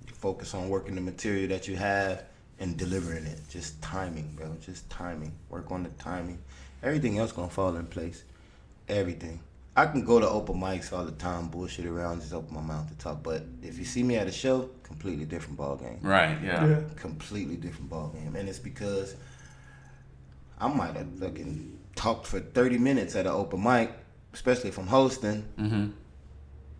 Focus on working the material that you have and delivering it. Just timing, bro. Just timing. Work on the timing. Everything else gonna fall in place. Everything. I can go to open mics all the time, bullshit around, just open my mouth to talk. But if you see me at a show, completely different ball game. Right, yeah. Completely different ball game. And it's because I might have fucking talked for 30 minutes at an open mic, especially if I'm hosting.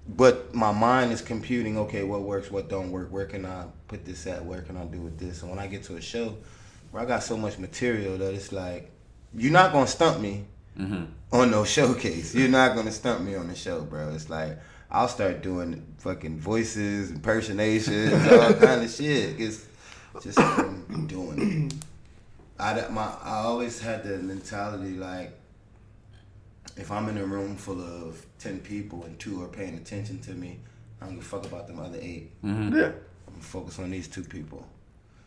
But my mind is computing, okay, what works, what don't work, where can I put this at, where can I do with this? And when I get to a show where I got so much material that it's like, you're not going to stump me on no showcase. You're not going to stump me on the show, bro. It's like, I'll start doing fucking voices, impersonations, all kind of shit. It's just I'm doing it. I always had the mentality like, if I'm in a room full of 10 people and 2 are paying attention to me, I don't give a fuck about them other 8. Mm-hmm. Yeah. I'm gonna focus on these 2 people.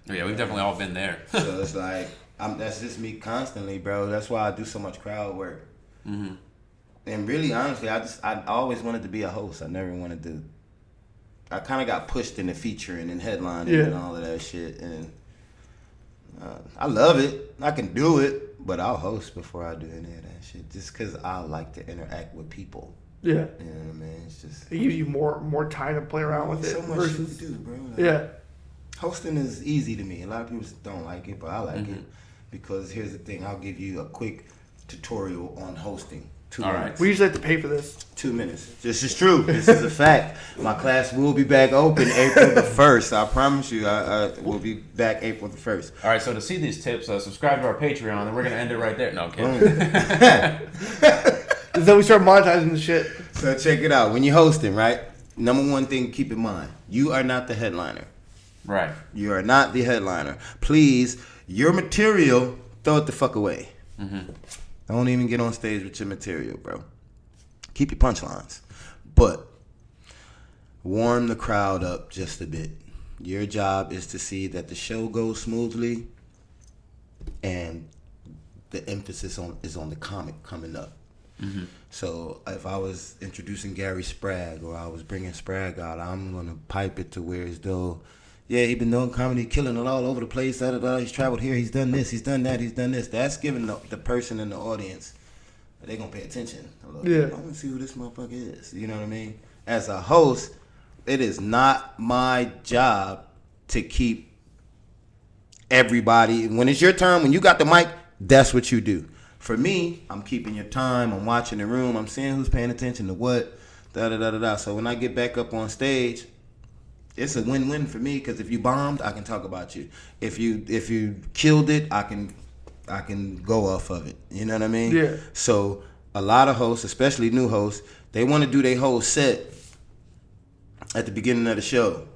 Yeah, we've definitely all been there. So it's like, that's just me constantly, bro. That's why I do so much crowd work. Mm-hmm. And really, honestly, I always wanted to be a host. I never wanted to. I kind of got pushed into featuring and headlining and all of that shit. And I love it. I can do it, but I'll host before I do any of that shit. Just because I like to interact with people. Yeah. You know what I mean? It's just. It gives you more time to play around with it. So much versus, shit to do, bro. Like, yeah. Hosting is easy to me. A lot of people don't like it, but I like it. Because here's the thing. I'll give you a quick tutorial on hosting. 2 All minutes. right. We usually have to pay for this. 2 minutes. This is true. This is a fact. My class will be back open April the 1st. I promise you, I will be back April the 1st. All right, so to see these tips, subscribe to our Patreon, and we're going to end it right there. No, I'm kidding. Then we start monetizing the shit. So check it out. When you're hosting, right? Number one thing, keep in mind, you are not the headliner. Right. You are not the headliner. Please, your material, throw it the fuck away. Mm-hmm. Don't even get on stage with your material, bro. Keep your punchlines. But warm the crowd up just a bit. Your job is to see that the show goes smoothly and the emphasis is on the comic coming up. Mm-hmm. So if I was introducing Gary Spragg or I was bringing Spragg out, I'm going to pipe it to where as though, yeah, he been doing comedy, killing it all over the place. He's traveled here, he's done this, he's done that, he's done this. That's giving the person in the audience, they're going to pay attention a little bit. I want to see who this motherfucker is. You know what I mean? As a host, it is not my job to keep everybody. When it's your turn, when you got the mic, that's what you do. For me, I'm keeping your time. I'm watching the room. I'm seeing who's paying attention to what. So when I get back up on stage, it's a win-win for me because if you bombed, I can talk about you. If you killed it, I can go off of it. You know what I mean? Yeah. So a lot of hosts, especially new hosts, they want to do their whole set at the beginning of the show.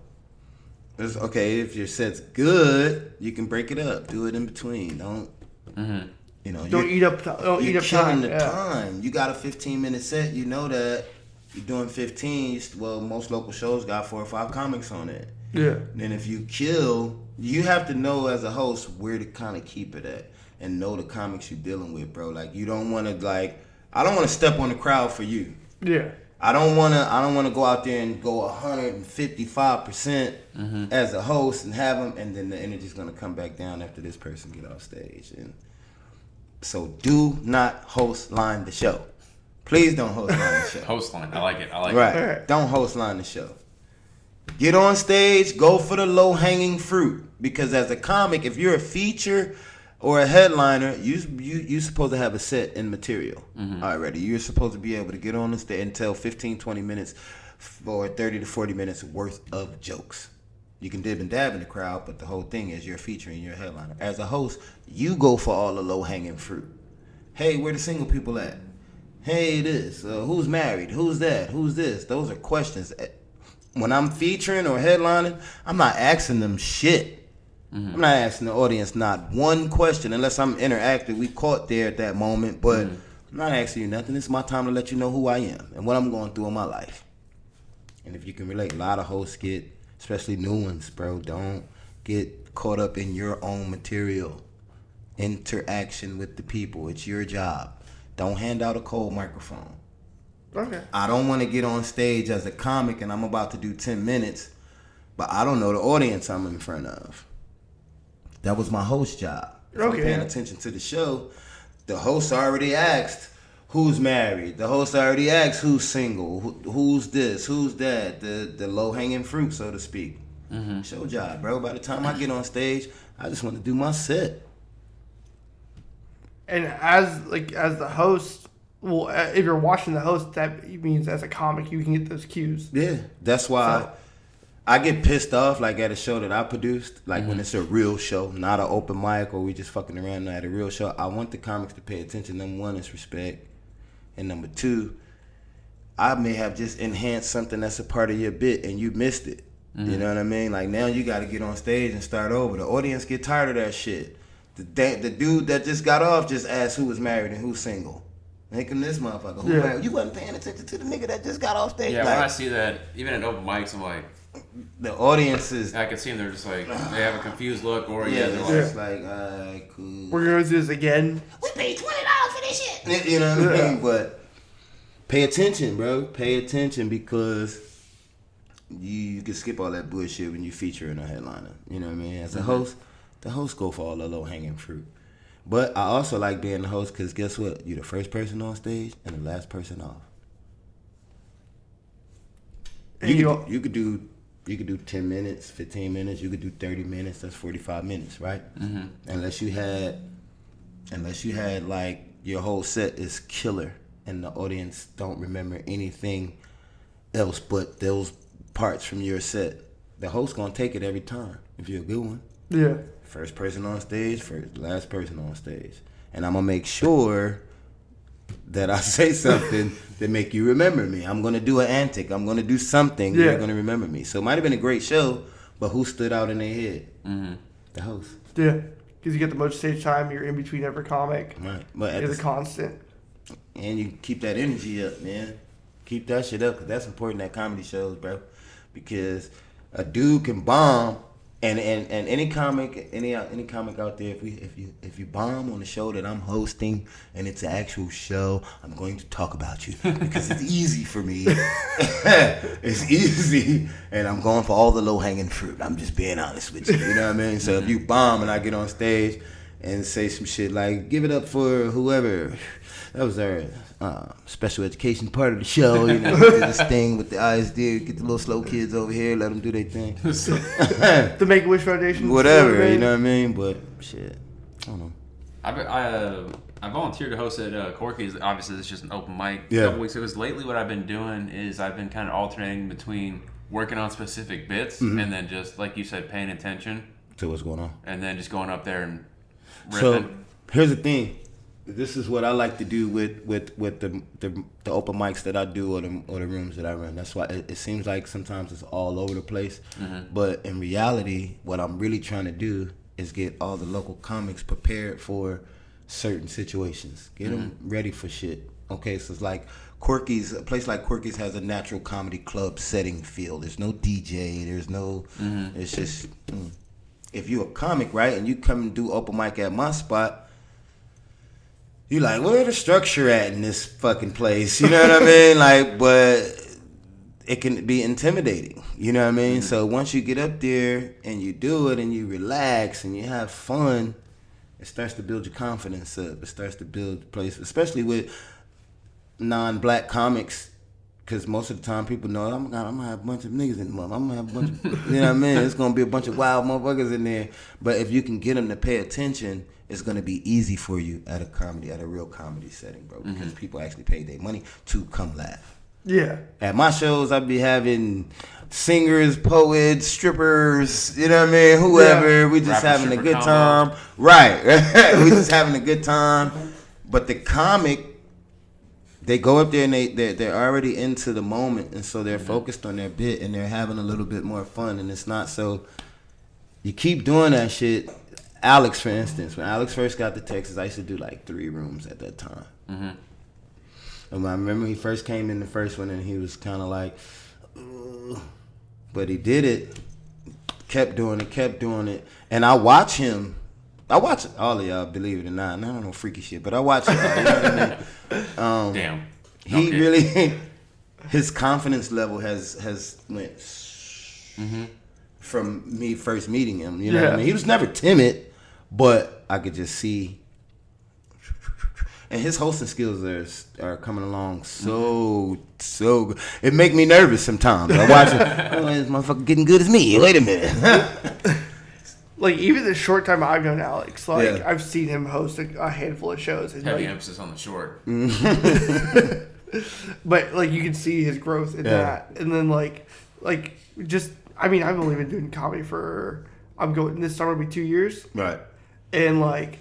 It's okay, if your set's good, you can break it up. Do it in between. Don't. Mm-hmm. You know, Don't eat up time. You're killing the time. You got a 15-minute set. You know that you're doing 15. Well, most local shows got 4 or 5 comics on it. Yeah. Then if you kill, you have to know as a host where to kind of keep it at and know the comics you're dealing with, bro. Like you don't want to I don't want to step on the crowd for you. Yeah. I don't want to go out there and go 155% as a host and have them, and then the energy's gonna come back down after this person get off stage. And so do not host line the show. Please don't host line the show. Host line. I like it. Right. Right. Don't host line the show. Get on stage, go for the low hanging fruit. Because as a comic, if you're a feature or a headliner, you're supposed to have a set and material already. You're supposed to be able to get on the stage and tell 15, 20 minutes or 30 to 40 minutes worth of jokes. You can dib and dab in the crowd, but the whole thing is you're featuring your headliner. As a host, you go for all the low-hanging fruit. Hey, where the single people at? Hey, this. Who's married? Who's that? Who's this? Those are questions. When I'm featuring or headlining, I'm not asking them shit. I'm not asking the audience not one question unless I'm interactive. We caught there at that moment, but I'm not asking you nothing. It's my time to let you know who I am and what I'm going through in my life. And if you can relate, a lot of hosts get, especially new ones, bro, don't get caught up in your own material. Interaction with the people. It's your job. Don't hand out a cold microphone. Okay. I don't want to get on stage as a comic and I'm about to do 10 minutes, but I don't know the audience I'm in front of. That was my host job. If I'm paying attention to the show, the host already asked who's married. The host already asked who's single, who's this, who's that, the low-hanging fruit, so to speak. Show job, bro. By the time I get on stage, I just want to do my set. And as the host, well, if you're watching the host, that means as a comic you can get those cues. Yeah, that's why I get pissed off like at a show that I produced, like when it's a real show, not an open mic or we just fucking around at a real show. I want the comics to pay attention. Number one is respect, and number two, I may have just enhanced something that's a part of your bit and you missed it. You know what I mean? Like now you got to get on stage and start over. The audience get tired of that shit. The dude that just got off just asked who was married and who's single. Here come this motherfucker. Who, man, you wasn't paying attention to the nigga that just got off stage. Yeah, like, when I see that, even at open mics, I'm like, the audience is. I can see them. They're just like, they have a confused look, or they're they're just like, alright, cool. We're gonna do this again. We paid $20 for this shit. You know what I mean? But pay attention, bro. Pay attention because you can skip all that bullshit when you feature in a headliner. You know what I mean? As a host, the host go for all the low hanging fruit. But I also like being the host because guess what? You're the first person on stage and the last person off. You could do 10 minutes, 15 minutes. You could do 30 minutes. That's 45 minutes, right? Mm-hmm. Unless you had like your whole set is killer and the audience don't remember anything else but those parts from your set. The host gonna take it every time if you're a good one. Yeah. First person on stage, last person on stage. And I'm going to make sure that I say something that make you remember me. I'm going to do an antic. I'm going to do something you're going to remember me. So it might have been a great show, but who stood out in their head? Mm-hmm. The host. Yeah. Because you get the most stage time. You're in between every comic. Right. But it's a constant. And you keep that energy up, man. Keep that shit up because that's important at comedy shows, bro. Because a dude can bomb. And any comic out there, if you bomb on the show that I'm hosting and it's an actual show, I'm going to talk about you because it's easy for me. It's easy, and I'm going for all the low hanging fruit. I'm just being honest with you. You know what I mean? So if you bomb and I get on stage and say some shit like "Give it up for whoever," that was our special education part of the show. You know, we did this thing with the ISD, get the little slow kids over here, let them do their thing. The Make-A-Wish Foundation. Whatever, you know what I mean? But shit, I don't know. I volunteered to host at Corky's. Obviously, it's just an open mic. Yeah. A couple weeks ago. Because lately, what I've been doing is I've been kind of alternating between working on specific bits and then just, like you said, paying attention. So what's going on? And then just going up there and riffing. So here's the thing. This is what I like to do with the open mics that I do or the rooms that I run. That's why it seems like sometimes it's all over the place. Mm-hmm. But in reality, what I'm really trying to do is get all the local comics prepared for certain situations. Get them ready for shit. Okay, so it's like Quirky's, a place like Quirky's has a natural comedy club setting feel. There's no DJ. There's no, it's just, if you're a comic, right, and you come and do open mic at my spot, you like, where the structure at in this fucking place? You know what I mean? Like, but it can be intimidating. You know what I mean? Mm-hmm. So once you get up there and you do it and you relax and you have fun, it starts to build your confidence up. It starts to build the place, especially with non-black comics. Because most of the time people know I'm gonna have a bunch of niggas in the mother. I'm gonna have a bunch of, you know what I mean? It's gonna be a bunch of wild motherfuckers in there. But if you can get them to pay attention, it's gonna be easy for you at a real comedy setting, bro. Because people actually pay their money to come laugh. Yeah. At my shows, I'd be having singers, poets, strippers, you know what I mean? Whoever. We just having a good time. Right. We just having a good time. But the comic, they go up there and they're already into the moment, and so they're focused on their bit and they're having a little bit more fun, and it's not so. You keep doing that shit. Alex, for instance, when Alex first got to Texas, I used to do like 3 rooms at that time. Mm-hmm. And I remember he first came in the first one, and he was kind of like, ugh. But he did it, kept doing it, and I watch him. I watch all of y'all, believe it or not. And I don't know freaky shit, but I watch y'all. You know what I mean? Damn. He really, his confidence level has went from me first meeting him. You know what I mean? He was never timid, but I could just see. And his hosting skills are coming along so good. It make me nervous sometimes. I watch it. Oh, this motherfucker getting good as me. Wait a minute. Like, even the short time I've known Alex, like, I've seen him host a handful of shows. And heavy emphasis on the short. But, like, you can see his growth in that. And then, like, just, I mean, I've only been doing comedy for, this summer will be 2 years. Right. And, like,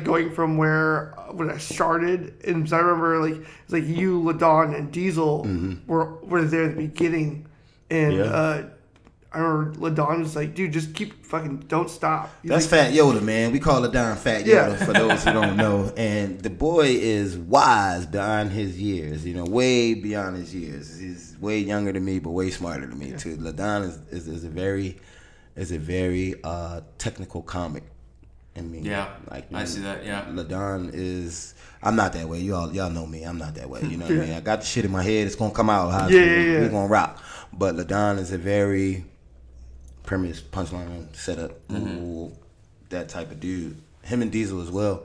going from when I started, and so I remember, like, it's like you, LaDon, and Diesel were there at the beginning. And, I remember LaDon was like, dude, just keep fucking, don't stop. He's That's like, Fat Yoda, man. We call LaDon Fat Yoda Yeah. for those who don't know. And the boy is wise beyond his years, way beyond his years. He's way younger than me, but way smarter than me too. LaDon is a very technical comic. I mean, I see that. Yeah, LaDon is. I'm not that way. Y'all know me. I'm not that way. You know what I mean? I got the shit in my head. It's gonna come out. We're gonna rock. But LaDon is a very premise, punchline, setup, that type of dude. Him and Diesel as well.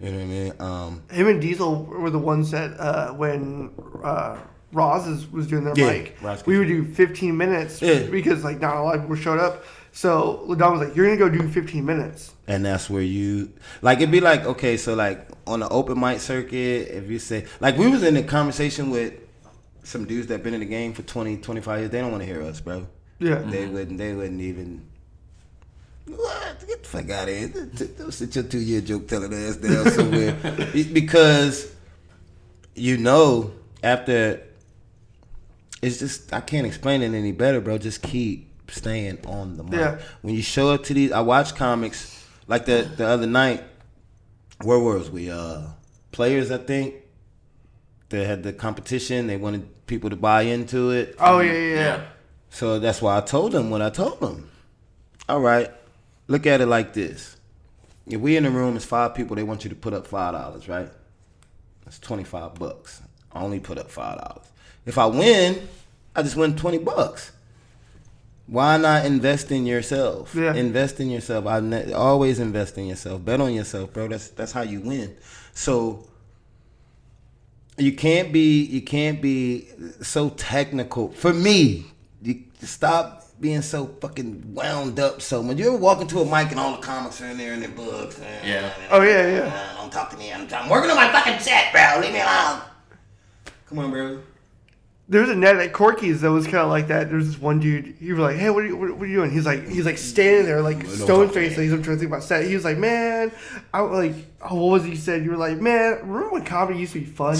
You know what I mean? him and Diesel were the ones that when Roz was doing their mic, we would do 15 minutes because like not a lot of people showed up. So LaDon was like, "You're gonna go do 15 minutes." And that's where you like it'd be like, okay, so like on the open mic circuit, if you say like we was in a conversation with some dudes that been in the game for 20, 25 years, they don't want to hear us, bro. Yeah. They wouldn't even what? Get the fuck out of here. Don't sit your 2-year joke telling ass down somewhere. Because after it's just I can't explain it any better, bro. Just keep staying on the mic. Yeah. When you show up to these, I watch comics like the other night. Where was we? Players, I think. They had the competition. They wanted people to buy into it. Oh yeah. So that's why I told them what I told them. All right, look at it like this. If we in the room, it's 5 people. They want you to put up $5, right? That's $25. I only put up $5. If I win, I just win $20. Why not invest in yourself? Yeah. Invest in yourself. Always invest in yourself. Bet on yourself, bro. That's how you win. So you can't be so technical. For me, you stop being so fucking wound up so much. You ever walk into a mic and all the comics are in there and their books? Yeah. Oh yeah. Don't talk to me. I'm working on my fucking set, bro. Leave me alone. Come on, bro. There's a net at Corky's that was kind of like that. There's this one dude. He was like, "Hey, what are you doing?" He's like standing there like stone faced. Like, he's trying to think about set. He was like, "Man, what was he said?" You were like, "Man, remember when comedy used to be fun?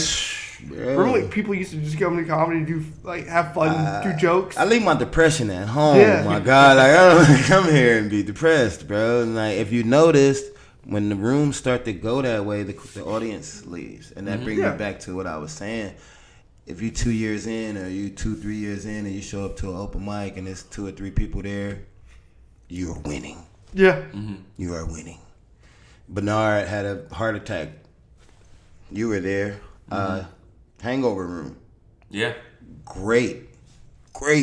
Remember when people used to just come to comedy to do like have fun, do jokes?" I leave my depression at home. Yeah. My God, like I don't come here and be depressed, bro. And like if you noticed, when the rooms start to go that way, the audience leaves, and that brings me back to what I was saying. If you 2 years in, or you 2-3 years in, and you show up to an open mic and there's 2 or 3 people there, you're winning. Yeah. Mm-hmm. You are winning. Bernard had a heart attack. You were there. Hangover Room. Yeah. Great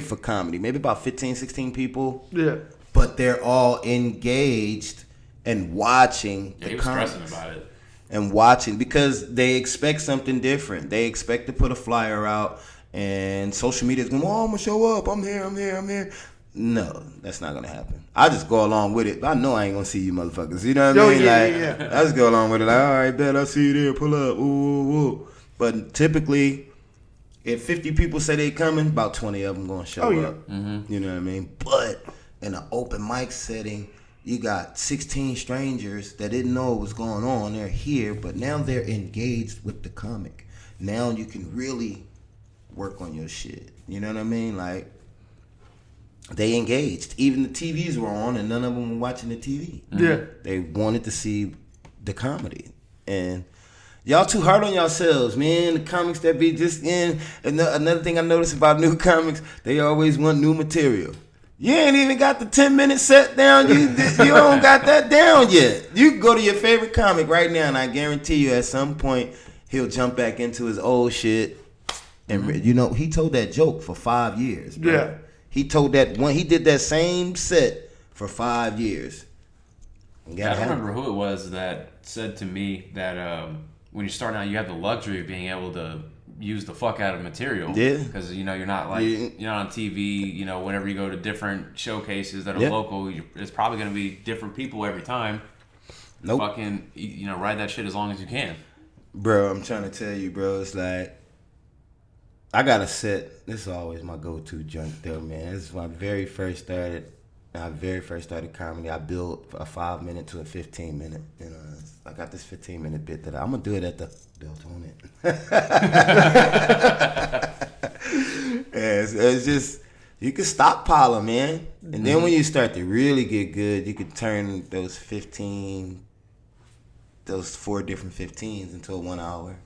for comedy. Maybe about 15, 16 people. Yeah. But they're all engaged and watching Yeah, the he was comics. stressing about it. And watching because they expect something different. They expect to put a flyer out and social media is going, "Oh, I'm going to show up. I'm here. No, that's not going to happen. I just go along with it. But I know I ain't going to see you motherfuckers. You know what I mean? I just go along with it. Like, all right, bet. I'll see you there. Pull up. Ooh. But typically, if 50 people say they coming, about 20 of them going to show up. You know what I mean? But in an open mic setting, you got 16 strangers that didn't know what was going on. They're here, but now they're engaged with the comic. Now you can really work on your shit. You know what I mean? Like, they engaged. Even the TVs were on, and none of them were watching the TV. Yeah. They wanted to see the comedy. And y'all too hard on yourselves, man. The comics that be just in. Another thing I noticed about new comics, they always want new material. You ain't even got the 10-minute set down. You don't got that down yet. You can go to your favorite comic right now, and I guarantee you at some point he'll jump back into his old shit. And he told that joke for 5 years. Bro. Yeah. He told that one. He did that same set for 5 years. I don't remember who it was that said to me that when you're starting out, you have the luxury of being able to use the fuck out of material. Yeah. Because you're not you're not on TV. Whenever you go to different showcases that are local, it's probably going to be different people every time. Nope. Fucking ride that shit as long as you can. Bro, I'm trying to tell you, bro. It's like I got a set. This is always my go-to junk, though, man. This is when I very first started comedy. I built a 5-minute to a 15-minute. I got this 15-minute bit that I'm gonna do it at the Beltonian. It's just You can stockpile them, man. And then when you start to really get good, you can turn those 4 different 15s into a 1 hour.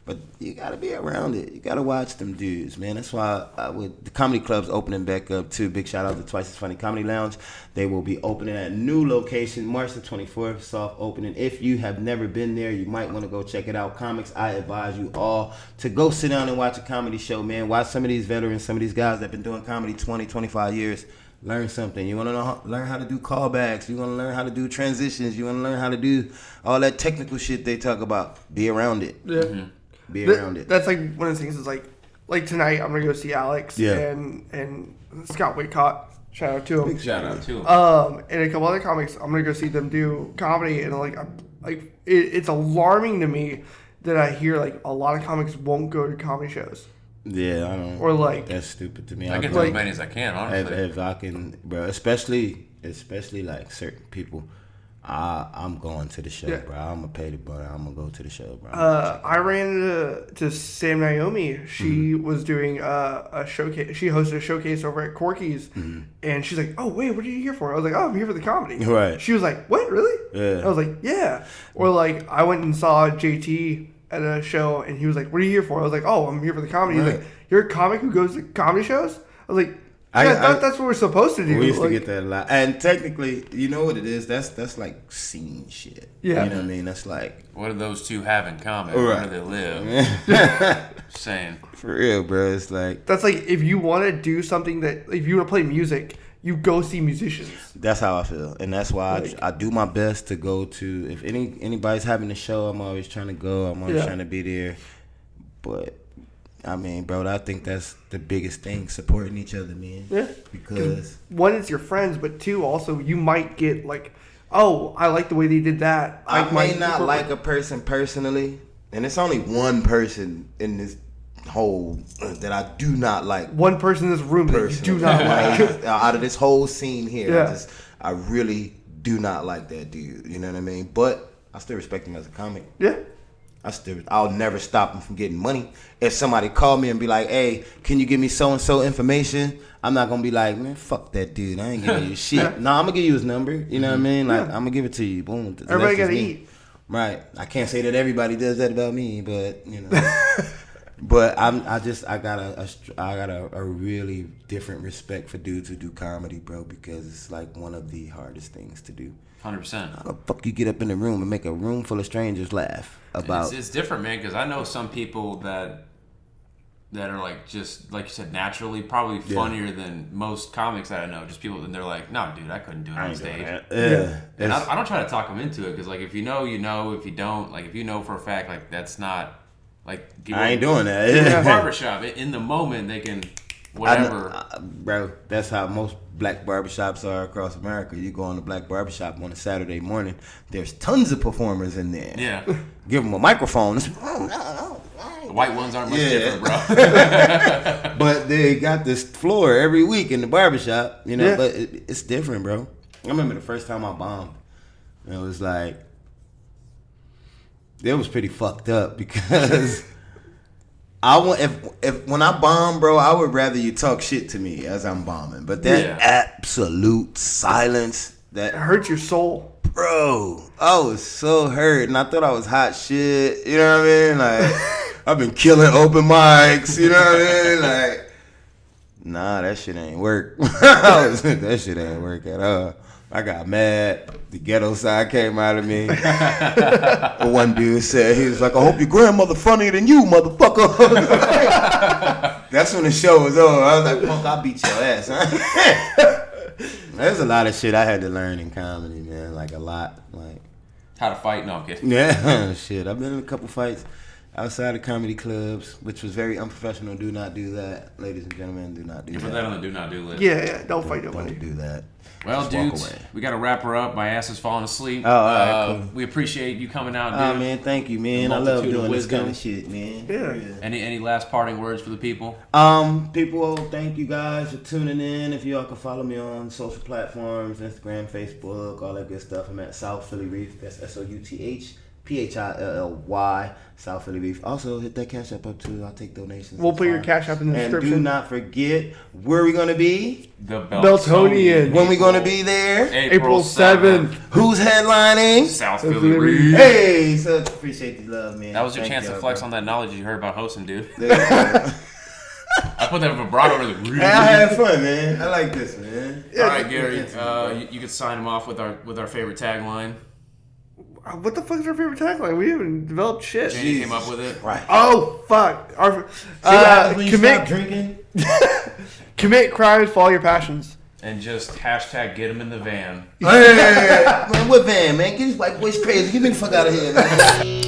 But you gotta be around it. You gotta watch them dudes, man. That's why the comedy club's opening back up too. Big shout out to Twice as Funny Comedy Lounge. They will be opening at a new location March the 24th, soft opening. If you have never been there, you might want to go check it out. Comics, I advise you all to go sit down and watch a comedy show, man. Watch some of these veterans, some of these guys that have been doing comedy 20, 25 years. Learn something. You want to learn how to do callbacks. You want to learn how to do transitions. You want to learn how to do all that technical shit they talk about. Be around it. Yeah. Be around it. That's like one of the things is like tonight I'm gonna go see Alex and Scott Whitcott. Shout out to him. Big shout out to him. And a couple other comics. I'm gonna go see them do comedy, and it's alarming to me that I hear like a lot of comics won't go to comedy shows. Yeah, I don't. Or like that's stupid to me. I get to as many as I can, honestly. If I can, bro, especially like certain people. I'm going to the show, bro. I'm gonna pay the money. I'm gonna go to the show, bro. I ran into Sam Naomi. She was doing a showcase. She hosted a showcase over at Corky's, and she's like, "Oh wait, what are you here for?" I was like, "Oh, I'm here for the comedy." Right. She was like, "What, really?" Yeah. I was like, "Yeah." Or like, I went and saw JT at a show, and he was like, "What are you here for?" I was like, "Oh, I'm here for the comedy." Right. He's like, "You're a comic who goes to comedy shows?" I was like, that's what we're supposed to do. We used to get that a lot. And technically, you know what it is? That's like scene shit. Yeah. You know what I mean? That's like... What do those two have in common? Right. Where do they live? Just saying. For real, bro. It's like... That's like, if you want to do something that... If you want to play music, you go see musicians. That's how I feel. And that's why I do my best to go to... If anybody's having a show, I'm always trying to go. I'm always trying to be there. But... I mean, bro, I think that's the biggest thing, supporting each other, man. Yeah. Because... One, it's your friends, but two, also, you might get like, oh, I like the way they did that. I may not like a person personally, and it's only one person in this whole that I do not like. One person in this room that you do not like. Out of this whole scene here, Yeah. I really do not like that dude. You know what I mean? But I still respect him as a comic. Yeah. I'll never stop him from getting money. If somebody called me and be like, "Hey, can you give me so and so information?" I'm not gonna be like, "Man, fuck that dude. I ain't giving you shit." No, I'm gonna give you his number. You know what I mean? Like, I'm gonna give it to you. Boom. Everybody gotta eat. Right. I can't say that everybody does that about me, but you know. But I got a really different respect for dudes who do comedy, bro, because it's like one of the hardest things to do. 100%. How the fuck you get up in the room and make a room full of strangers laugh about? It's different, man, because I know some people that are like, just like you said, naturally probably funnier than most comics that I know. Just people, and they're like, "No, dude, I couldn't do it on stage." Yeah. And I don't try to talk them into it, because like, if you know, you know. If you don't, like, if you know for a fact, like, that's not like. I ain't doing that. In the barbershop, in the moment, they can whatever. Bro, that's how most black barbershops are across America. You go on a black barbershop on a Saturday morning, there's tons of performers in there. Yeah. Give them a microphone. The white ones aren't much different, bro. But they got this floor every week in the barbershop, you know, but it's different, bro. I remember the first time I bombed, and it was like, it was pretty fucked up, because when I bomb, bro, I would rather you talk shit to me as I'm bombing. But that absolute silence, that hurts your soul. Bro, I was so hurt, and I thought I was hot shit. You know what I mean? Like, I've been killing open mics. You know what I mean? Like, nah, that shit ain't work. That shit ain't work at all. I got mad. The ghetto side came out of me. One dude said, he was like, "I hope your grandmother funnier than you, motherfucker." That's when the show was over. I was like, "Punk, I'll beat your ass, huh?" There's a lot of shit I had to learn in comedy, man. Like, a lot. Like, how to fight? No, I'm kidding. Yeah, shit. I've been in a couple fights outside of comedy clubs, which was very unprofessional. Do not do that, ladies and gentlemen. Do not do that. Put that on the do not do list. Yeah. Don't fight nobody. Don't do that. Well, Just walk dudes, away. we got to wrap her up. My ass is falling asleep. Oh, all right, cool. We appreciate you coming out, dude. Oh, man, thank you, man. I love multitude of doing this wisdom. kind of shit, man. Yeah. Any last parting words for the people? People, thank you guys for tuning in. If y'all can follow me on social platforms, Instagram, Facebook, all that good stuff. I'm at South Philly Reef. That's SOUTH PHILLY, South Philly Reef. Also, hit that Cash App up too. I'll take donations. We'll That's put your fine. Cash App in the And description. do not forget where we gonna be. The Beltonian. When we gonna be there? April 7th. Who's headlining? South Philly Philly Reef. Reef. Hey, so appreciate the love, man. That was your Thank chance to y'all, flex bro. on that knowledge you heard about hosting, dude. There you go. I put that vibrato over the Hey, I had fun, man. I like this, man. All right, Gary, you could sign him off with our favorite tagline. What the fuck is our favorite tagline? We haven't developed shit. Janie came up with it. Right. Oh fuck! Our, See what happens when you stop commit drinking? commit crimes, follow your passions. And just hashtag get him in the van. Hey, man, what van, man? Get these white boys crazy. Get me the fuck out of here, man.